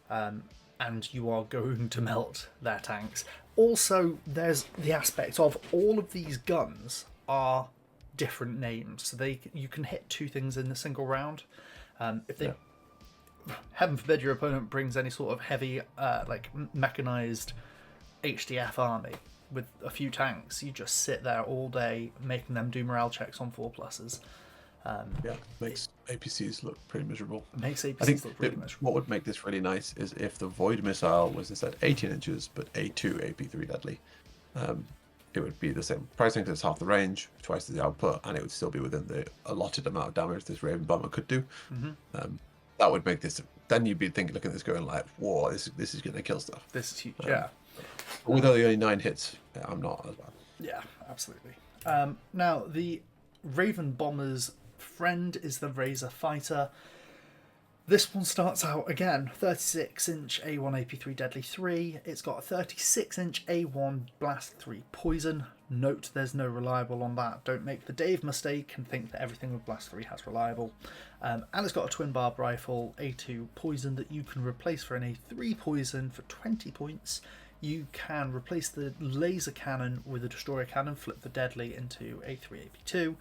and you are going to melt their tanks. Also, there's the aspect of all of these guns are different names, so you can hit 2 things in a single round. If they, heaven forbid, your opponent brings any sort of heavy, like mechanized HDF army with a few tanks, you just sit there all day making them do morale checks on 4+. Makes APCs look pretty miserable. Makes APCs I think look pretty miserable. what would make this really nice is if the Void Missile was instead 18 inches, but A2 AP3 deadly. It would be the same pricing because it's half the range, twice the output, and it would still be within the allotted amount of damage this Raven Bomber could do. That would make this. Then you'd be looking at this going like, "Whoa, this is going to kill stuff." This is huge. But with only 9 hits, I'm not as bad. Yeah, absolutely. Now the Raven Bomber's friend is the Razor Fighter. This one starts out again 36-inch A1 AP3 Deadly 3. It's got a 36-inch A1 Blast 3 Poison. Note there's no reliable on that. Don't make the Dave mistake and think that everything with Blast 3 has reliable. And it's got a twin barb rifle A2 Poison that you can replace for an A3 Poison for 20 points. You can replace the laser cannon with a destroyer cannon, flip the deadly into A3 AP2,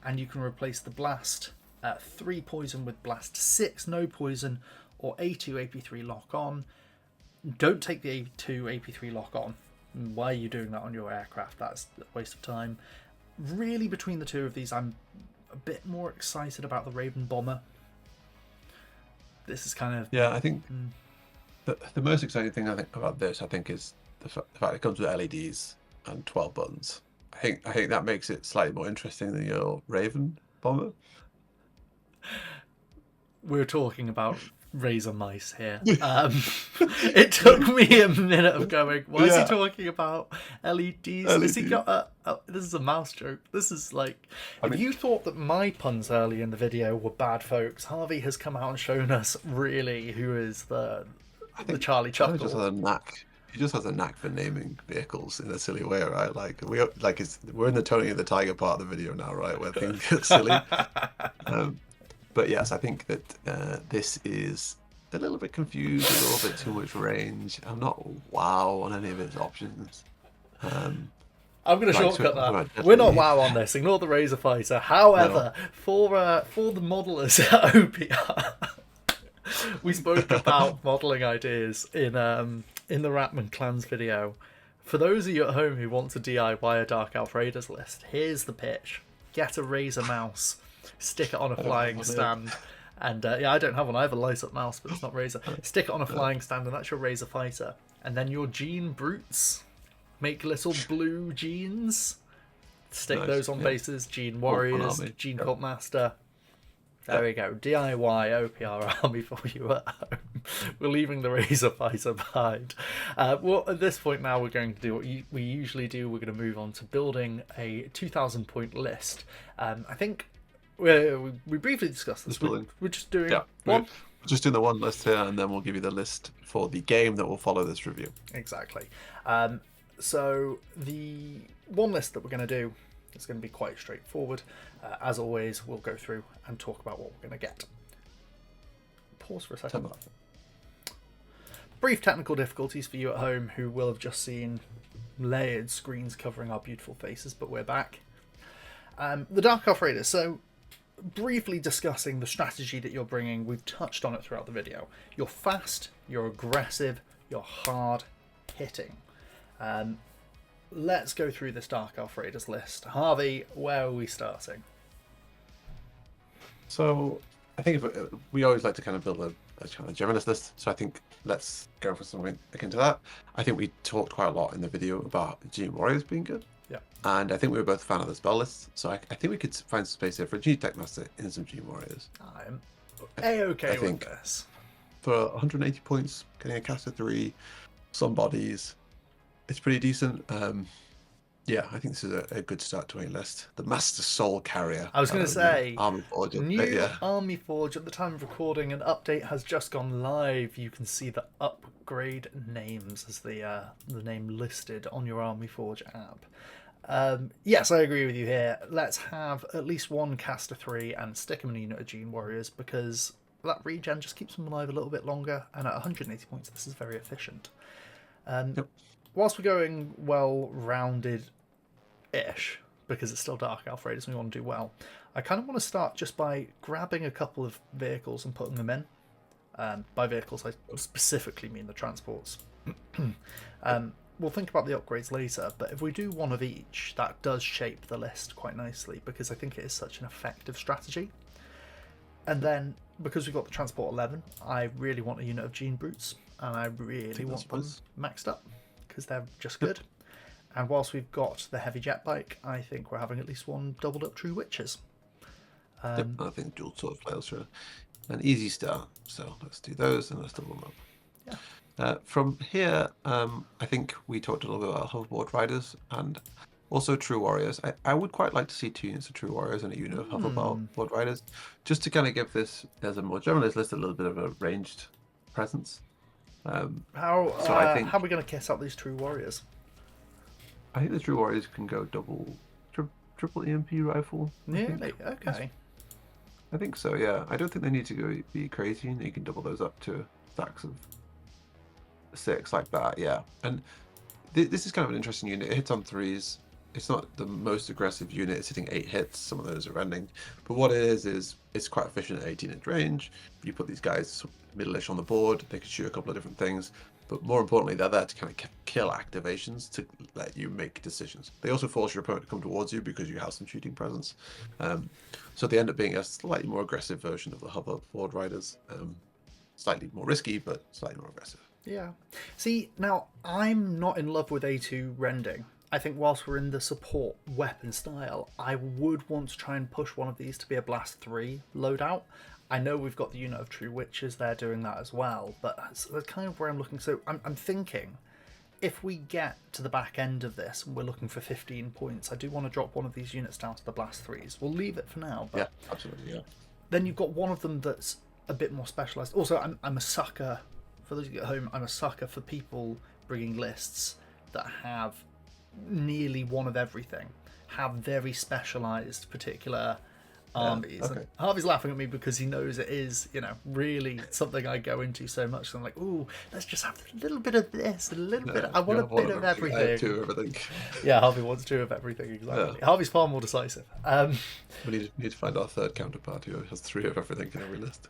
and you can replace the blast 3 poison with blast 6 no poison, or A2 AP3 lock on. Don't take the A2 AP3 lock on. Why are you doing that on your aircraft? That's a waste of time. Really, between the two of these, I'm a bit more excited about the Raven Bomber. This is kind of I think the most exciting thing I think about this is the fact it comes with LEDs and 12 buttons. I think that makes it slightly more interesting than your Raven Bomber. We're talking about Razor mice here. It took me a minute of going, why is he talking about LEDs? Has he got this is a mouse joke. This is like, if you thought that my puns early in the video were bad, folks, Harvey has come out and shown us really who is the Charlie Chuckle. He just has a knack for naming vehicles in a silly way, right? We're in the Tony and the Tiger part of the video now, right, where things get silly. But yes, I think that this is a little bit confused, a little bit too much range. I'm not wow on any of its options. I'm going to shortcut that. We're not wow on this. Ignore the Razor Fighter. However, for the modelers at OPR, we spoke about modelling ideas in the Ratman Clans video. For those of you at home who want to DIY a Dark Elf Raiders list, here's the pitch. Get a Razor mouse, stick it on a flying stand, and I don't have one. I have a light-up mouse, but it's not Razor. Stick it on a flying stand, and that's your Razor Fighter. And then your Gene Brutes, make little blue Genes, stick those on bases. Gene Warriors, Gene Cult Master. There we go. DIY OPR army for you at home. We're leaving the Razor Fighter behind. Well, at this point now, we're going to do what we usually do. We're going to move on to building a 2,000 point list. I think we briefly discussed this. We're just doing one. just doing the one list here, and then we'll give you the list for the game that will follow this review. Exactly. So the one list that we're going to do is going to be quite straightforward. As always, we'll go through and talk about what we're going to get. Pause for a second. Brief technical difficulties for you at home who will have just seen layered screens covering our beautiful faces, but we're back. The Dark Elf Raiders. So briefly discussing the strategy that you're bringing, we've touched on it throughout the video. You're fast, you're aggressive, you're hard hitting. Let's go through this Dark Elf Raiders list. Harvey, where are we starting? So I think we always like to kind of build a kind of generalist list. So I think let's go for something akin to that. I think we talked quite a lot in the video about Gene Warriors being good. Yeah. And I think we were both a fan of the spell list. So I think we could find some space here for a Gene Tech Master in some Gene Warriors. I'm A-okay with this. For 180 points, getting a caster 3, some bodies, it's pretty decent. Yeah, I think this is a good start to a list. The Master Soul Carrier. I was going to say, Army Forge new Army Forge at the time of recording. An update has just gone live. You can see the upgrade names as the name listed on your Army Forge app. Yes, I agree with you here. Let's have at least one caster 3 and stick them in a unit of Gene Warriors, because that regen just keeps them alive a little bit longer, and at 180 points this is very efficient. Yep. Whilst we're going well-rounded-ish, because it's still Dark Elf Raiders and we want to do well, I kind of want to start just by grabbing a couple of vehicles and putting them in. By vehicles I specifically mean the transports. We'll think about the upgrades later, but if we do one of each, that does shape the list quite nicely, because I think it is such an effective strategy. And then, because we've got the Transport 11, I really want a unit of Gene Brutes, and I really want them maxed up, because they're just good. And whilst we've got the heavy Jetbike, I think we're having at least one doubled up True Witches. I think dual sort of players for an easy start. So let's do those and let's double them up. Yeah. From here, I think we talked a little bit about Hoverboard Riders and also True Warriors. I would quite like to see 2 units of True Warriors and a unit of Hoverboard Riders, just to kind of give this, as a more generalist list, a little bit of a ranged presence. How are we going to kiss out these True Warriors? I think the True Warriors can go triple EMP rifle. Nearly, okay. I think so, yeah. I don't think they need to be crazy, and you can double those up to stacks of 6 like that, yeah. And this is kind of an interesting unit. It hits on 3s. It's not the most aggressive unit. It's hitting 8 hits. Some of those are ending. But what it is it's quite efficient at 18-inch range. You put these guys middle-ish on the board. They can shoot a couple of different things. But more importantly, they're there to kind of kill activations to let you make decisions. They also force your opponent to come towards you because you have some shooting presence. So they end up being a slightly more aggressive version of the Hoverboard Riders. Slightly more risky, but slightly more aggressive. Yeah. See, now, I'm not in love with A2 rending. I think whilst we're in the support weapon style, I would want to try and push one of these to be a Blast 3 loadout. I know we've got the unit of True Witches there doing that as well, but that's kind of where I'm looking. So I'm thinking, if we get to the back end of this and we're looking for 15 points, I do want to drop one of these units down to the Blast 3s. We'll leave it for now. But yeah, absolutely, yeah. Then you've got one of them that's a bit more specialised. Also, I'm a sucker, for those of you at home, I'm a sucker for people bringing lists that have nearly one of everything, have very specialised particular armies. Okay. Harvey's laughing at me because he knows it is, really something I go into so much. So I'm like, ooh, let's just have a little bit of this, a little bit. I want a bit of everything. I have 2 of everything. Yeah, Harvey wants 2 of everything, exactly. Yeah. Harvey's far more decisive. We need to find our third counterpart who has 3 of everything in every list.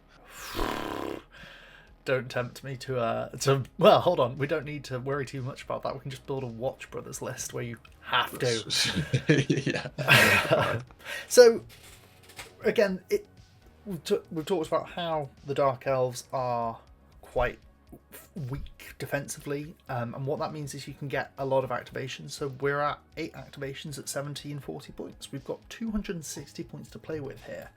Don't tempt me to well, hold on, we don't need to worry too much about that. We can just build a Watch Brothers list where you have to. Yeah. So again, we've talked about how the Dark Elves are quite weak defensively, and what that means is you can get a lot of activations. So we're at 8 activations at 40 points. We've got 260 points to play with here.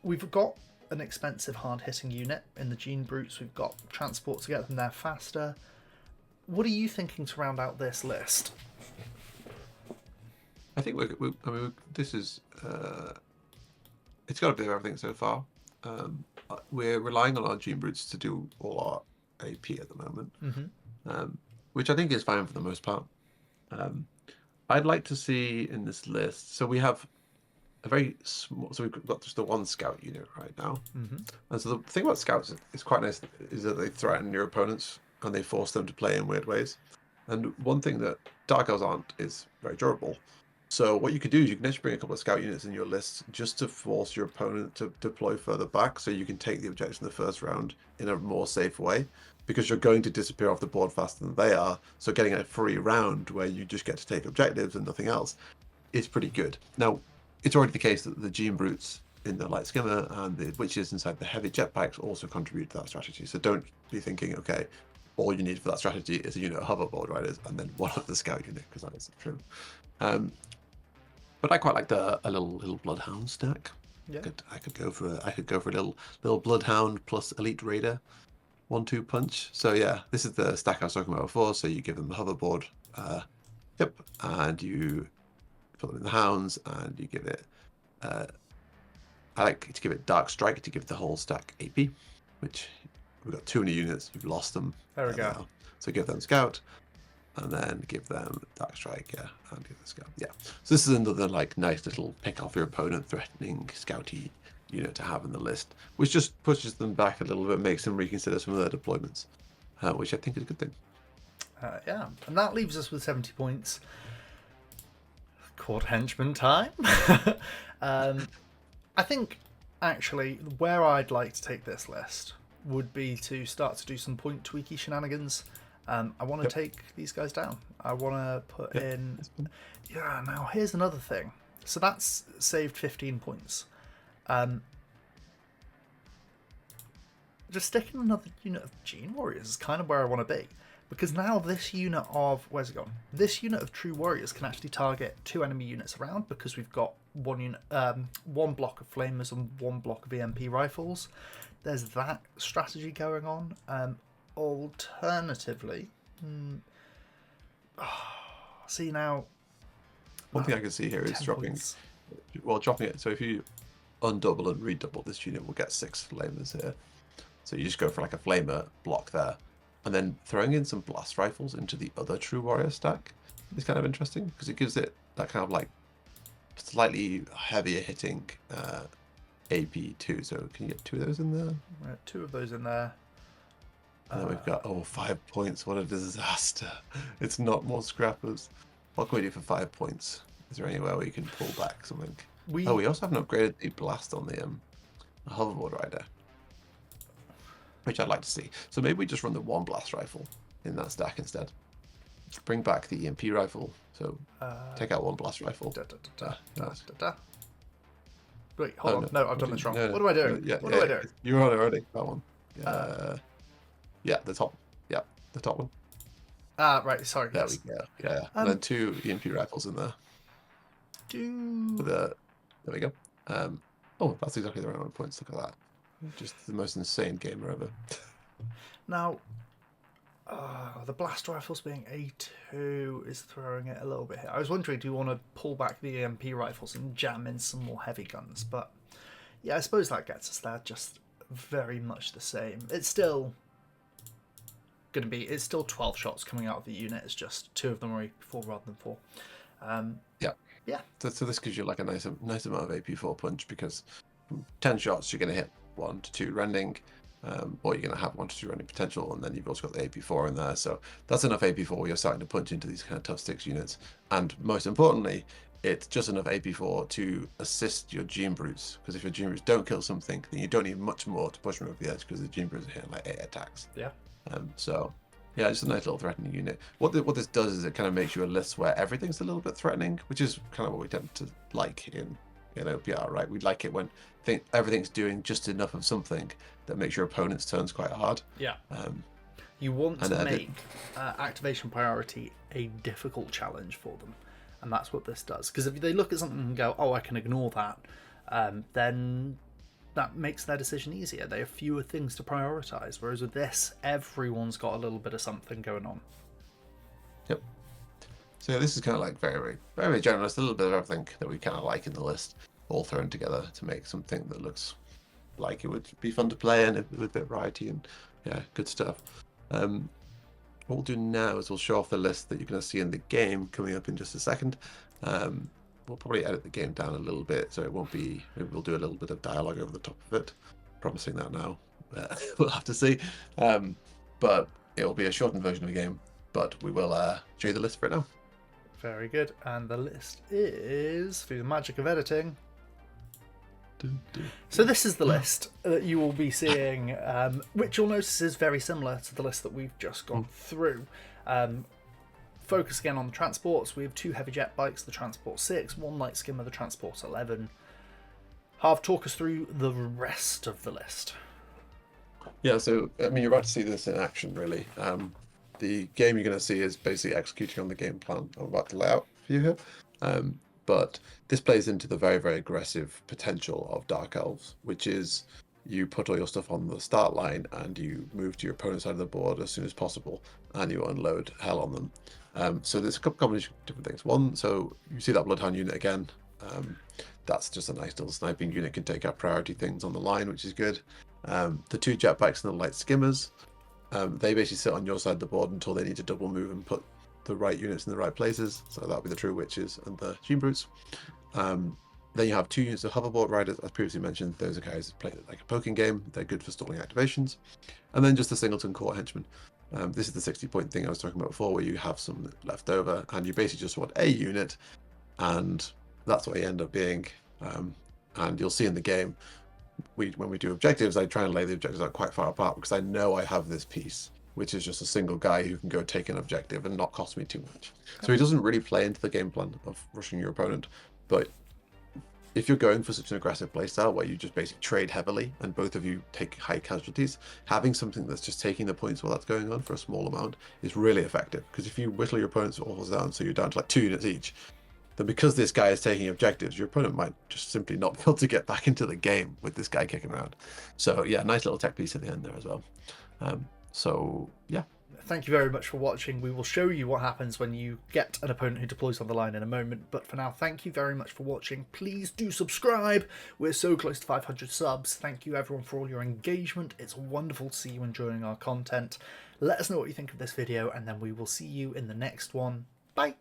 We've got an expensive hard-hitting unit in the Gene Brutes. We've got transport to get them there faster. What are you thinking to round out this list? I think this is it's got a bit of everything so far. we're relying on our Gene Brutes to do all our AP at the moment, which I think is fine for the most part. I'd like to see in this list. So we have a very small. So we've got just the one scout unit right now, and so the thing about scouts is quite nice is that they threaten your opponents and they force them to play in weird ways. And one thing that Dark Elves aren't is very durable. So what you could do is you can actually bring a couple of scout units in your list just to force your opponent to deploy further back, so you can take the objectives in the first round in a more safe way, because you're going to disappear off the board faster than they are. So getting a free round where you just get to take objectives and nothing else is pretty good. Now, it's already the case that the Gene Brutes in the Light Skimmer and the Witches inside the Heavy Jetbikes also contribute to that strategy. So don't be thinking, okay, all you need for that strategy is a unit of Hoverboard Riders and then one of the Scout unit, because that isn't true. But I quite like a little Bloodhound stack. Yeah. I could go for a little Bloodhound plus Elite Raider 1-2 punch. So yeah, this is the stack I was talking about before. So you give them the Hoverboard, and you put them in the Hounds, and you give it. I like to give it Dark Strike to give the whole stack AP, which we've got 2 new units. You've lost them. There we go. Now. So give them Scout. And then give them Dark Strike, and give them Scout. Yeah. So this is another like nice little pick off your opponent threatening scouty unit to have in the list, which just pushes them back a little bit, makes them reconsider some of their deployments, which I think is a good thing. Yeah, and that leaves us with 70 points. Quad Henchman time. I think actually where I'd like to take this list would be to start to do some point tweaky shenanigans. I want to take these guys down. I want to put in... Yeah, now here's another thing. So that's saved 15 points. Just sticking another unit of Gene Warriors is kind of where I want to be. Because now this unit of... Where's it gone? This unit of True Warriors can actually target 2 enemy units around, because we've got one block of Flamers and 1 block of EMP rifles. There's that strategy going on. Alternatively, see now. One thing I can see here is dropping it. So if you undouble and redouble, this unit will get 6 flamers here. So you just go for like a flamer block there, and then throwing in some blast rifles into the other True Warrior stack is kind of interesting, because it gives it that kind of like slightly heavier hitting AP too. So can you get 2 of those in there? 2 of those in there. And then we've got 5 points. What a disaster! It's not more scrappers. What can we do for 5 points? Is there anywhere where you can pull back something? We also haven't upgraded the blast on the Hoverboard Rider, which I'd like to see. So maybe we just run the 1 blast rifle in that stack instead. Bring back the EMP rifle. So take out 1 blast rifle. Wait, hold on. No, I've done this wrong. What am I doing? What am I doing? You're on it already. That one. Yeah, the top one. Right, sorry. There we go. Yeah. And then 2 EMP rifles in there. There we go. That's exactly the right amount of points. Look at that. Just the most insane gamer ever. Now, the blast rifles being A2 is throwing it a little bit here. I was wondering, do you want to pull back the EMP rifles and jam in some more heavy guns? But yeah, I suppose that gets us there. Just very much the same. It's still going to be... It's still 12 shots coming out of the unit. It's just 2 of them are AP4 rather than 4. Yeah. So this gives you like a nice amount of AP4 punch, because 10 shots you're going to hit 1 to 2 rending, or you're going to have 1 to 2 rending potential, and then you've also got the AP4 in there. So that's enough AP4 where you're starting to punch into these kind of tough sticks units. And most importantly, it's just enough AP4 to assist your Gene Brutes, because if your Gene Brutes don't kill something, then you don't need much more to push them over the edge, because the Gene Brutes are hitting like 8 attacks. Yeah. So yeah, just a nice little threatening unit. What this does is it kind of makes you a list where everything's a little bit threatening, which is kind of what we tend to like in OPR, right? We like it when everything's doing just enough of something that makes your opponent's turns quite hard. Yeah. You want to make activation priority a difficult challenge for them, and that's what this does. Because if they look at something and go, "Oh, I can ignore that," then that makes their decision easier. They have fewer things to prioritize. Whereas with this, everyone's got a little bit of something going on. Yep. So yeah, this is kind of like very, very, very generous. A little bit of everything that we kind of like in the list, all thrown together to make something that looks like it would be fun to play and with a bit of variety and yeah, good stuff. What we'll do now is we'll show off the list that you're going to see in the game coming up in just a second. We'll probably edit the game down a little bit, so it won't be. Maybe we'll do a little bit of dialogue over the top of it. Promising that now. We'll have to see. But it will be a shortened version of the game. But we will show you the list for it now. Very good. And the list is, through the magic of editing. So this is the list that you will be seeing, which you'll notice is very similar to the list that we've just gone through. Focus again on the transports. We have 2 heavy jet bikes, the Transport 6, 1 light skimmer, the Transport 11. Harv, talk us through the rest of the list. Yeah, so I mean, you're about to see this in action, really. The game you're going to see is basically executing on the game plan I'm about to lay out for you here. But this plays into the very, very aggressive potential of Dark Elves, which is you put all your stuff on the start line and you move to your opponent's side of the board as soon as possible and you unload hell on them. So there's a couple combination of different things. One, so you see that Bloodhound unit again. That's just a nice little sniping unit, can take out priority things on the line, which is good. The 2 jetbikes and the light skimmers, they basically sit on your side of the board until they need to double move and put the right units in the right places. So that'll be the True Witches and the Gene Brutes. Then you have 2 units of Hoverboard Riders, as previously mentioned. Those are guys who play it like a poking game. They're good for stalling activations. And then just the Singleton Core Henchman. This is the 60-point thing I was talking about before, where you have some left over, and you basically just want a unit, and that's what you end up being. And you'll see in the game, when we do objectives, I try and lay the objectives out quite far apart, because I know I have this piece, which is just a single guy who can go take an objective and not cost me too much. So he doesn't really play into the game plan of rushing your opponent. But if you're going for such an aggressive playstyle where you just basically trade heavily and both of you take high casualties, having something that's just taking the points while that's going on for a small amount is really effective. Because if you whittle your opponent's orders down so you're down to like 2 units each, then because this guy is taking objectives, your opponent might just simply not be able to get back into the game with this guy kicking around. So yeah, nice little tech piece at the end there as well. So yeah. Thank you very much for watching. We will show you what happens when you get an opponent who deploys on the line in a moment. But for now, thank you very much for watching. Please do subscribe. We're so close to 500 subs. Thank you everyone for all your engagement. It's wonderful to see you enjoying our content. Let us know what you think of this video, and then we will see you in the next one. Bye.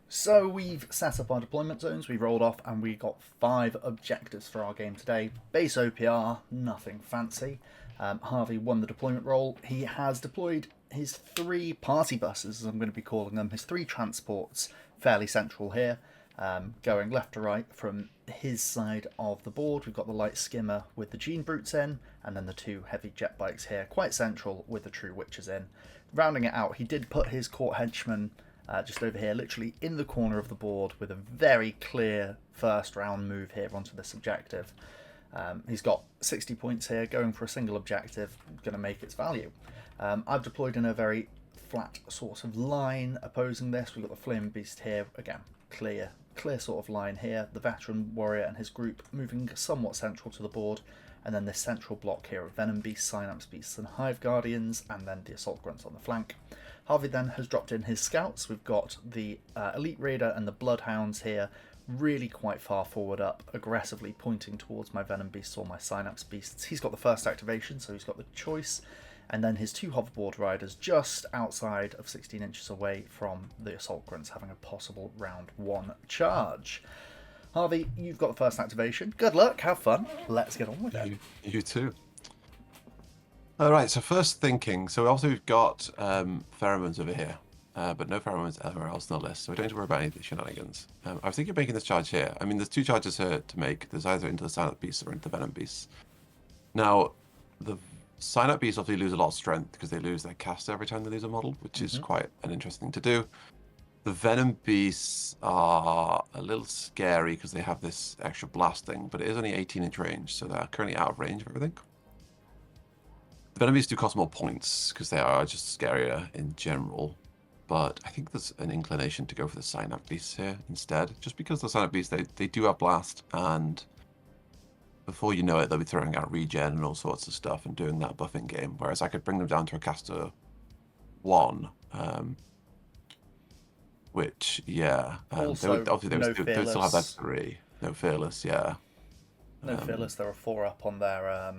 So we've set up our deployment zones, we rolled off, and we got 5 objectives for our game today. Base OPR, nothing fancy. Harvey won the deployment role. He has deployed his 3 party buses, as I'm going to be calling them, his 3 transports, fairly central here, going left to right from his side of the board. We've got the light skimmer with the Gene Brutes in, and then the 2 heavy jet bikes here, quite central with the True Witches in. Rounding it out, he did put his court henchman just over here, literally in the corner of the board, with a very clear first round move here onto this objective. He's got 60 points here, going for a single objective, going to make its value. I've deployed in a very flat sort of line opposing this. We've got the Flaming Beast here, again, clear sort of line here. The Veteran Warrior and his group moving somewhat central to the board. And then this central block here of Venom Beasts, Synapse Beasts and Hive Guardians, and then the Assault Grunts on the flank. Harvey then has dropped in his scouts. We've got the Elite Raider and the Bloodhounds here, really quite far forward up, aggressively pointing towards my Venom Beasts or my Synapse Beasts. He's got the first activation, so he's got the choice. And then his 2 Hoverboard Riders just outside of 16 inches away from the Assault Grunts, having a possible round 1 charge. Harvey, you've got the first activation. Good luck, have fun. Let's get on with it. You too. All right, so first thinking, so also we've got pheromones over here. But no pheromones anywhere else on the list, so we don't have to worry about any of the shenanigans. I was thinking of making this charge here. I mean, there's 2 charges here to make. There's either into the Silent Beasts or into the Venom Beasts. Now, the Silent Beasts obviously lose a lot of strength because they lose their caster every time they lose a model, which is quite an interesting thing to do. The Venom Beasts are a little scary because they have this extra blasting, but it is only 18-inch range, so they're currently out of range of everything. The Venom Beasts do cost more points because they are just scarier in general. But I think there's an inclination to go for the Synapse Beasts here instead, just because the Synapse Beasts, they do have blast, and before you know it, they'll be throwing out regen and all sorts of stuff and doing that buffing game, whereas I could bring them down to a caster 1, which, yeah, Also, they would still have that 3. No Fearless, yeah. No fearless, they're a 4 up on their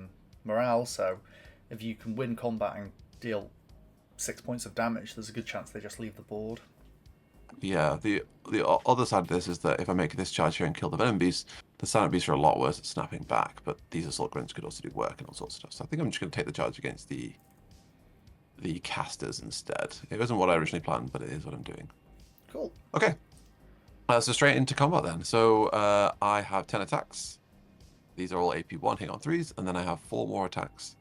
morale, so if you can win combat and deal 6 points of damage, there's a good chance they just leave the board. Yeah, the other side of this is that if I make this charge here and kill the venom beast, the silent beasts are a lot worse at snapping back, but these assault grunts could also do work and all sorts of stuff. So I think I'm just going to take the charge against the casters instead. It wasn't what I originally planned, but it is what I'm doing. Cool. Okay. So straight into combat then. So I have 10 attacks. These are all AP1 hitting on 3s, and then I have 4 more attacks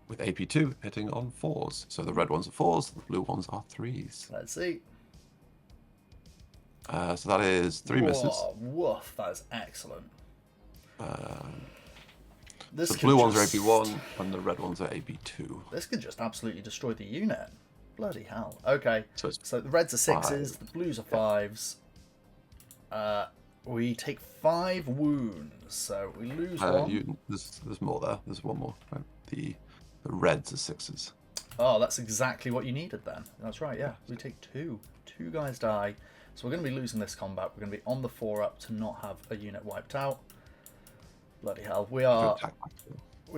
with AP2 hitting on 4s. So the red ones are 4s, the blue ones are 3s. Let's see. So that is 3 misses. Woof, that is excellent. So the blue ones are AP1 and the red ones are AP2. This could just absolutely destroy the unit. Bloody hell. Okay, so the reds are 6s, the blues are 5s. We take 5 wounds, so we lose 1. There's more there. There's one more. Right? The reds are 6s. Oh, that's exactly what you needed then. That's right, yeah. We take 2. 2 guys die. So we're going to be losing this combat. We're going to be on the 4 up to not have a unit wiped out. Bloody hell. We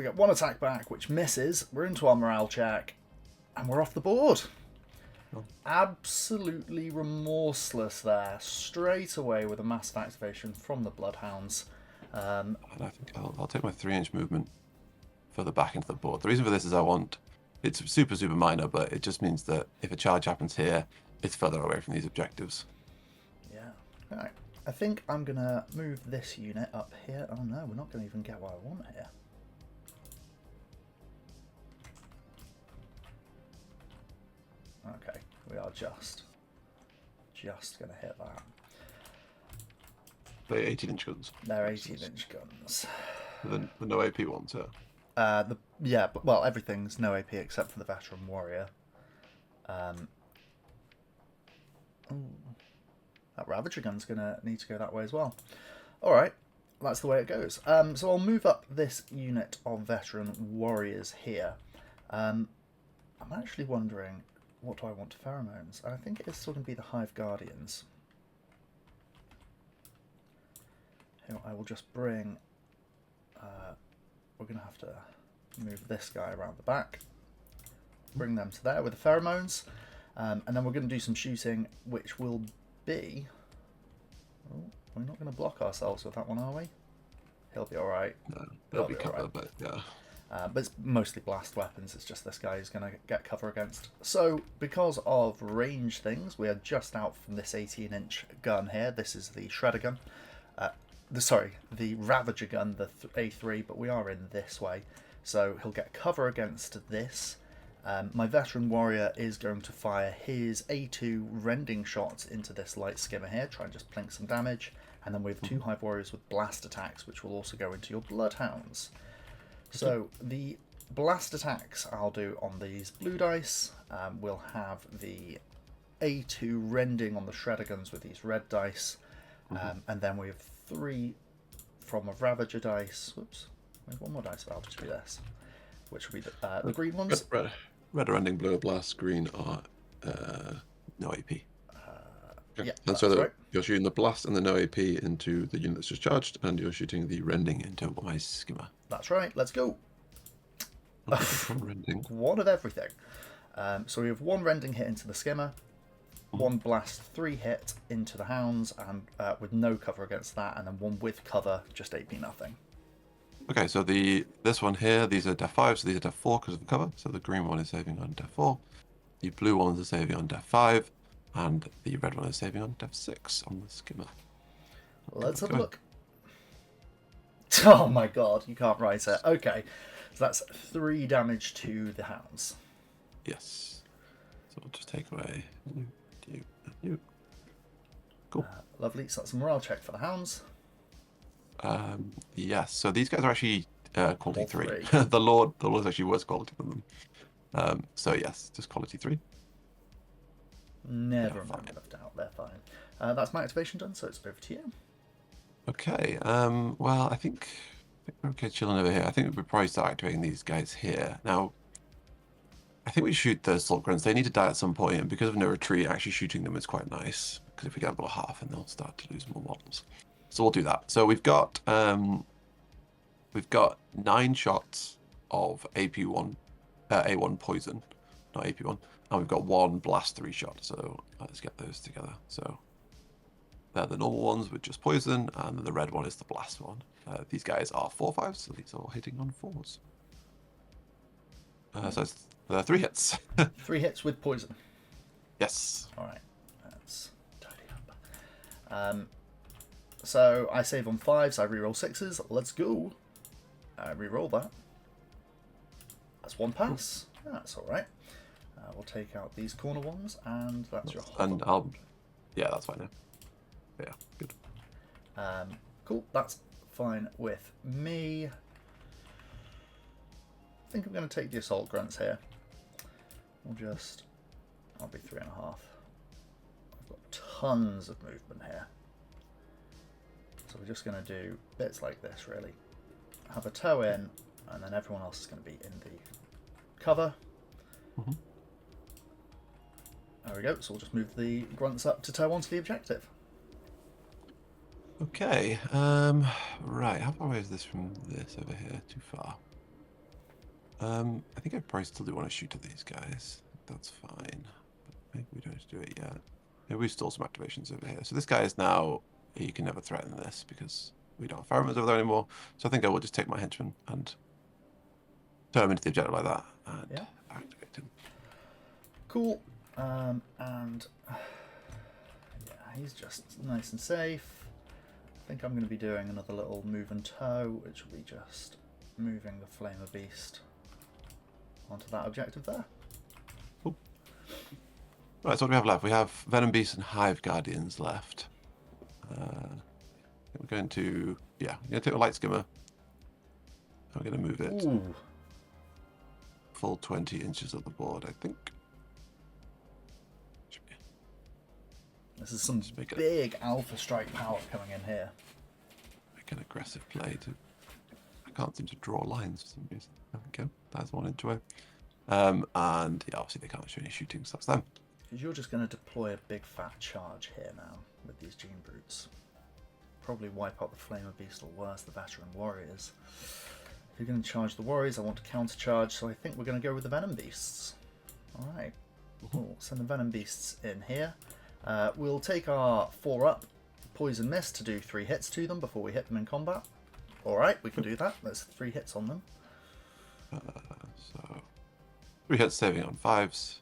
get 1 attack back, which misses. We're into our morale check, and we're off the board. Oh. Absolutely remorseless there. Straight away with a massive activation from the Bloodhounds. And I think I'll take my 3-inch movement further back into the board. The reason for this is it's super, super minor, but it just means that if a charge happens here, it's further away from these objectives. Yeah. Right. I think I'm going to move this unit up here. Oh no, we're not going to even get what I want here. Okay, we are just going to hit that. They're 18-inch guns. They're 18-inch guns. The no AP ones, yeah. Well, everything's no AP except for the veteran warrior. That Ravager gun's going to need to go that way as well. Alright, that's the way it goes. So I'll move up this unit of veteran warriors here. I'm actually wondering, what do I want to pheromones? I think it is still going to be the Hive Guardians. Here, I will just bring... we're going to have to move this guy around the back. Bring them to there with the pheromones. And then we're going to do some shooting, which will be... Oh, we're not going to block ourselves with that one, are we? He'll be alright. No, he'll be covered, right. But yeah. But it's mostly blast weapons, it's just this guy who's going to get cover against. So, because of range things, we are just out from this 18-inch gun here. This is the Shredder gun. The Ravager gun, the A3, but we are in this way. So he'll get cover against this. My veteran warrior is going to fire his A2 rending shots into this light skimmer here, try and just plink some damage. And then we have 2 hive warriors with blast attacks, which will also go into your bloodhounds. So the blast attacks I'll do on these blue dice. We'll have the A2 rending on the shredder guns with these red dice. And then we have 3 from a Ravager dice. Whoops, we have 1 more dice valve to do this, which will be the green ones. Red are ending, blue are blast, green are no AP. Yeah, and so you're shooting the blast and the no AP into the unit that's just charged, and you're shooting the rending into my skimmer. That's right, let's go. Rending. 1 of everything. So we have 1 rending hit into the skimmer, 1 blast 3 hit into the hounds, and with no cover against that, and then 1 with cover, just AP nothing. Okay, so this one here, these are def 5, so these are def 4 because of the cover. So the green one is saving on def 4, the blue ones are saving on def 5, and the red one is saving on def 6 on the skimmer. Let's have a look. Oh my god, you can't write it. Okay, so that's 3 damage to the hounds. Yes. So we'll just take away you. Cool. Lovely, so that's a morale check for the hounds. Yes, so these guys are actually quality 3. the Lord is actually worse quality than them. So yes, just quality 3. Never mind of doubt, they're fine. That's my activation done, so it's over to you. Okay, well, I think we're okay chilling over here. I think we'll probably start activating these guys here. Now, I think we shoot the assault grunts. They need to die at some point, and because of no retreat, actually shooting them is quite nice, because if we get below half, and they'll start to lose more models. So we'll do that. So we've got we've got 9 shots of AP1, A1 poison, not AP1, and we've got 1 blast 3 shot. So let's get those together. So they're the normal ones with just poison, and the red one is the blast one. These guys are 4/5s, so these are all hitting on 4s. So it's 3 hits. 3 hits with poison. Yes. All right, let's tidy up. So I save on 5s, I reroll 6s. Let's go. I reroll that. That's 1 pass. That's all right. We'll take out these corner ones, and that's your hoverboard. Yeah, that's fine now. Yeah, good. Cool, that's fine with me. I think I'm going to take the assault grunts here. I'll be 3.5. I've got tons of movement here. So we're just going to do bits like this, really. Have a toe in, and then everyone else is going to be in the cover. Mm-hmm. There we go, so we'll just move the grunts up to toe onto the objective. Okay, right, how far away is this from this over here? Too far. I think I probably still do want to shoot at these guys. That's fine. But maybe we don't have to do it yet. Maybe we stall some activations over here. So this guy is now, he can never threaten this because we don't have firearms over there anymore. So I think I will just take my henchman and turn him into the objective like that and activate him. Cool. And yeah, he's just nice and safe. I think I'm going to be doing another little move and tow, which will be just moving the Flamer Beast onto that objective there. Cool. Right, so what do we have left? We have Venom Beast and Hive Guardians left. We're going to, we're going to take a light skimmer. We're going to move it full 20 inches of the board, I think. This is some big alpha strike power coming in here. Make an aggressive play to. I can't seem to draw lines for some reason. There we go. That's 1 inch away. And yeah, obviously they can't show any shooting, so that's them. Because you're just going to deploy a big fat charge here now with these Gene Brutes. Probably wipe out the Flamer Beast or worse, the Veteran Warriors. If you're going to charge the Warriors, I want to counter charge, so I think we're going to go with the Venom Beasts. Alright. Cool. Send the Venom Beasts in here. We'll take our 4-up Poison Mist to do 3 hits to them before we hit them in combat. Alright, we can do that. There's 3 hits on them. So 3 hits saving on 5s.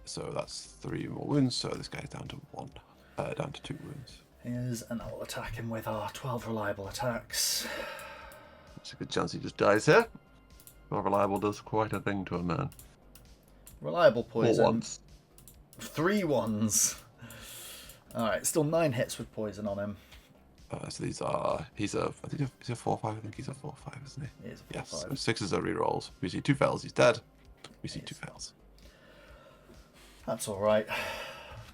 So that's 3 more wounds. So this guy's down to 2 wounds. And I'll attack him with our 12 reliable attacks. It's a good chance he just dies here. 12 reliable does quite a thing to a man. Reliable poison. 4 ones. 3 ones. Alright, still 9 hits with poison on him. So these are, he's a 4/5. I think he's a 4/5, isn't he? He is a 4/5. Yes. So 6s are rerolls. We see 2 fails, he's dead. We see 2 fails. That's alright.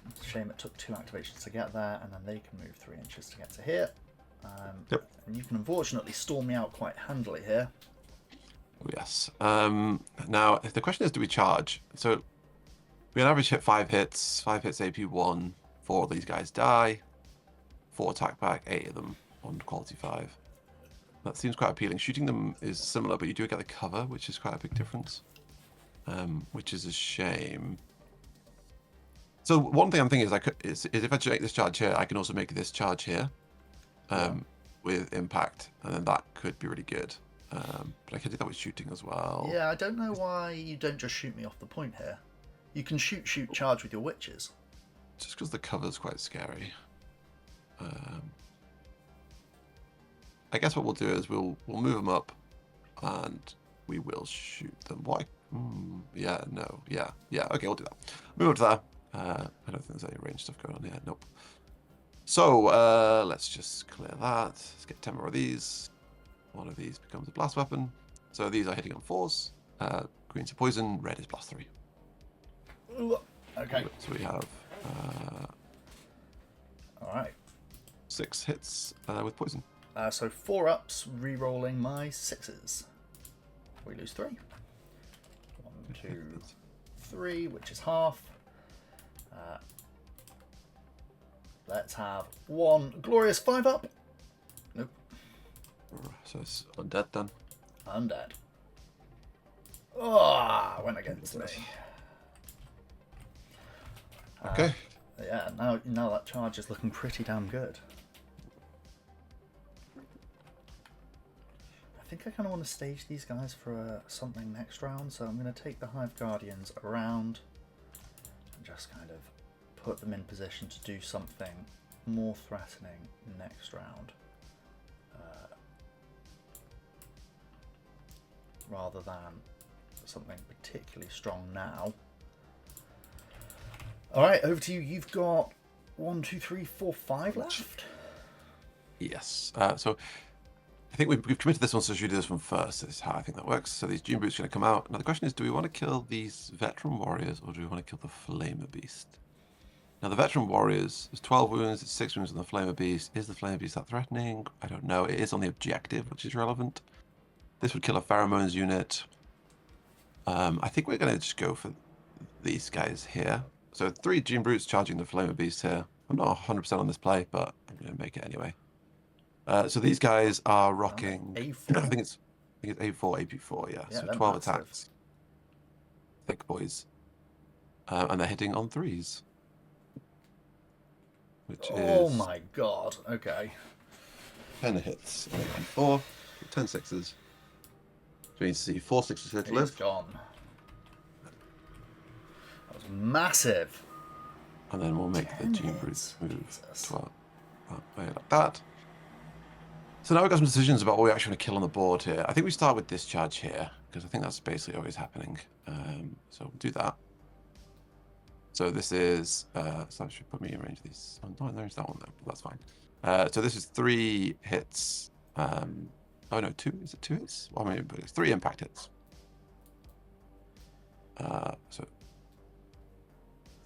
It's a shame it took 2 activations to get there, and then they can move 3 inches to get to here. Yep. And you can unfortunately stall me out quite handily here. Oh, yes. Now, the question is, do we charge? So we on average hit 5 hits, 5 hits AP1, 4 of these guys die, 4 attack back, 8 of them on quality 5. That seems quite appealing. Shooting them is similar, but you do get the cover, which is quite a big difference, which is a shame. So one thing I'm thinking is if I make this charge here, I can also make this charge here with impact, and then that could be really good. But I can do that with shooting as well. Yeah, I don't know why you don't just shoot me off the point here. You can shoot, charge with your witches. Just because the cover's quite scary. I guess what we'll do is we'll move them up, and we will shoot them. Why? Yeah, no, yeah. Okay, we'll do that. Move up to that. I don't think there's any range stuff going on here. Nope. So let's just clear that. Let's get 10 more of these. One of these becomes a blast weapon. So these are hitting on 4s. Green's a poison. Red is blast 3. Okay. So we have all right. 6 hits with poison. So 4 ups, re-rolling my 6s. We lose 3. 1, 2, 3, which is half. Let's have 1 glorious 5-up. Nope. So it's undead then. Undead. Oh, went against me. Okay. Yeah, now that charge is looking pretty damn good. I think I kind of want to stage these guys for something next round, so I'm going to take the Hive Guardians around and just kind of put them in position to do something more threatening next round. Rather than something particularly strong now. Alright, over to you. You've got 1, 2, 3, 4, 5 left? Yes. So I think we've committed to this one, so should we do this one first? This is how I think that works. So these June Boots are going to come out. Now the question is, do we want to kill these veteran warriors or do we want to kill the Flamer Beast? Now the veteran warriors, there's 12 wounds, it's 6 wounds on the Flamer Beast. Is the Flamer Beast that threatening? I don't know. It is on the objective, which is relevant. This would kill a pheromones unit. I think we're going to just go for these guys here. So 3 Gene Brutes charging the Flamer Beast here. I'm not 100% on this play, but I'm going to make it anyway. So these guys are rocking... A4? I think it's A4, AP4, yeah. So 12 massive. attacks. Thick boys. And they're hitting on 3s. Which oh is... my god, okay. 10 hits on 4, 10 sixes. So we need to see 4 sixes here to live. He's gone. That was massive. And then we'll make the Gene Brutes move Jesus. 12 way like that. So now we've got some decisions about what we actually want to kill on the board here. I think we start with this charge here, because I think that's basically always happening. So we'll do that. So this is... so that should put me in range of these. Oh, no, there's that one there, but that's fine. So this is 3 hits. Oh no, 2. Is it 2 hits? Well, I mean, but it's 3 impact hits. So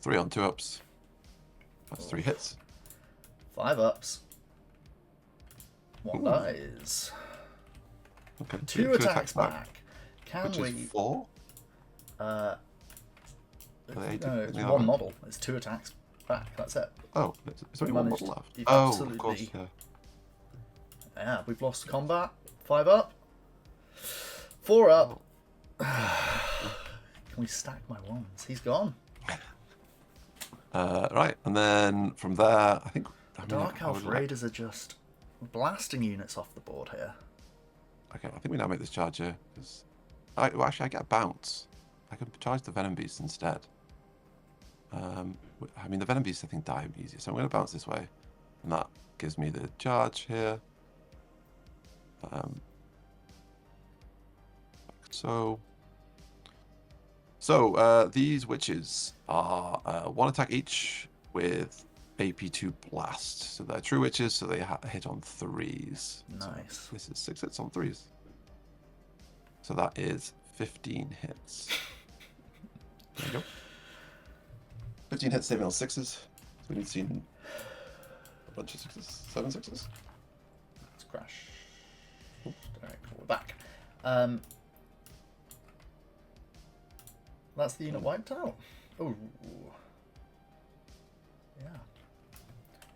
3 on 2 ups. That's 3 hits. 5 ups. 1 dies. Okay. 2 attacks back. Can Which we? is 4. No, No, it's 1 model. It's 2 attacks back. That's it. Oh, there's only 1 model left. You've Oh, absolutely... of course, yeah. Yeah, we've lost combat. 5 up. 4 up. Can we stack my ones? He's gone. Right, and then from there, I think... Dark Elf Raiders are just blasting units off the board here. Okay, I think we now make this charge here. Well, actually, I get a bounce. I can charge the Venom Beast instead. I mean, the Venom Beast, I think, die easier. So I'm going to bounce this way. And that gives me the charge here. So these witches are 1 attack each with AP2 blast. So they're true witches, so they hit on 3s. Nice. So this is 6 hits on 3s. So that is 15 hits. There you go. 15 hits saving on 6s. So we need to see a bunch of 6s. 7 6s. Let's crash. Alright, cool. We're back. That's the unit wiped out. Oh. Yeah.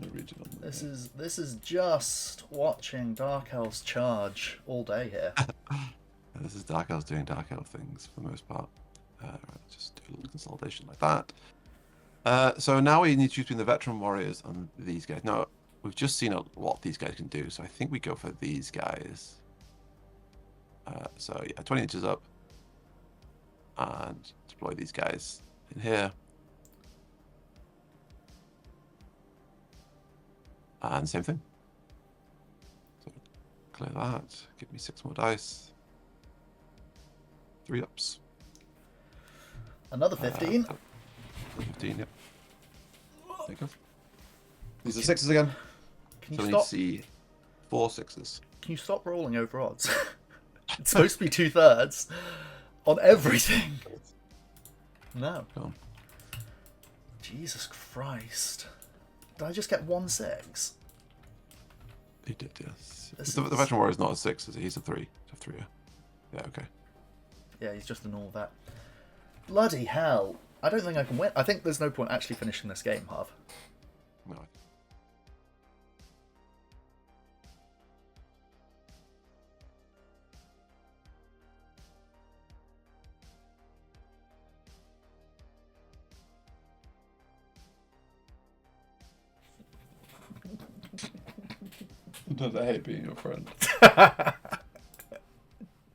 No region on This is just watching Dark Elves charge all day here. This is Dark Elves doing Dark Elf things for the most part. Right, just do a little consolidation like that. So now we need to choose between the Veteran Warriors and these guys. Now, we've just seen what these guys can do, so I think we go for these guys. So yeah, 20 inches up. And deploy these guys in here. And same thing. So clear that. Give me 6 more dice. 3 ups. Another 15. 15, yep. There you go. These are 6s again. Can So you we need stop? to see 4 6s. Can you stop rolling over odds? It's supposed to be 2/3 on everything. No. Go on. Jesus Christ. Did I just get 1 6? He did, yes. This The is- Veteran Warrior is not a 6, is he? He's a 3. He's a 3, yeah. Yeah, okay. Yeah, he's just a normal vet. Bloody hell. I don't think I can win. I think there's no point actually finishing this game, Harv. No. Sometimes I hate being your friend.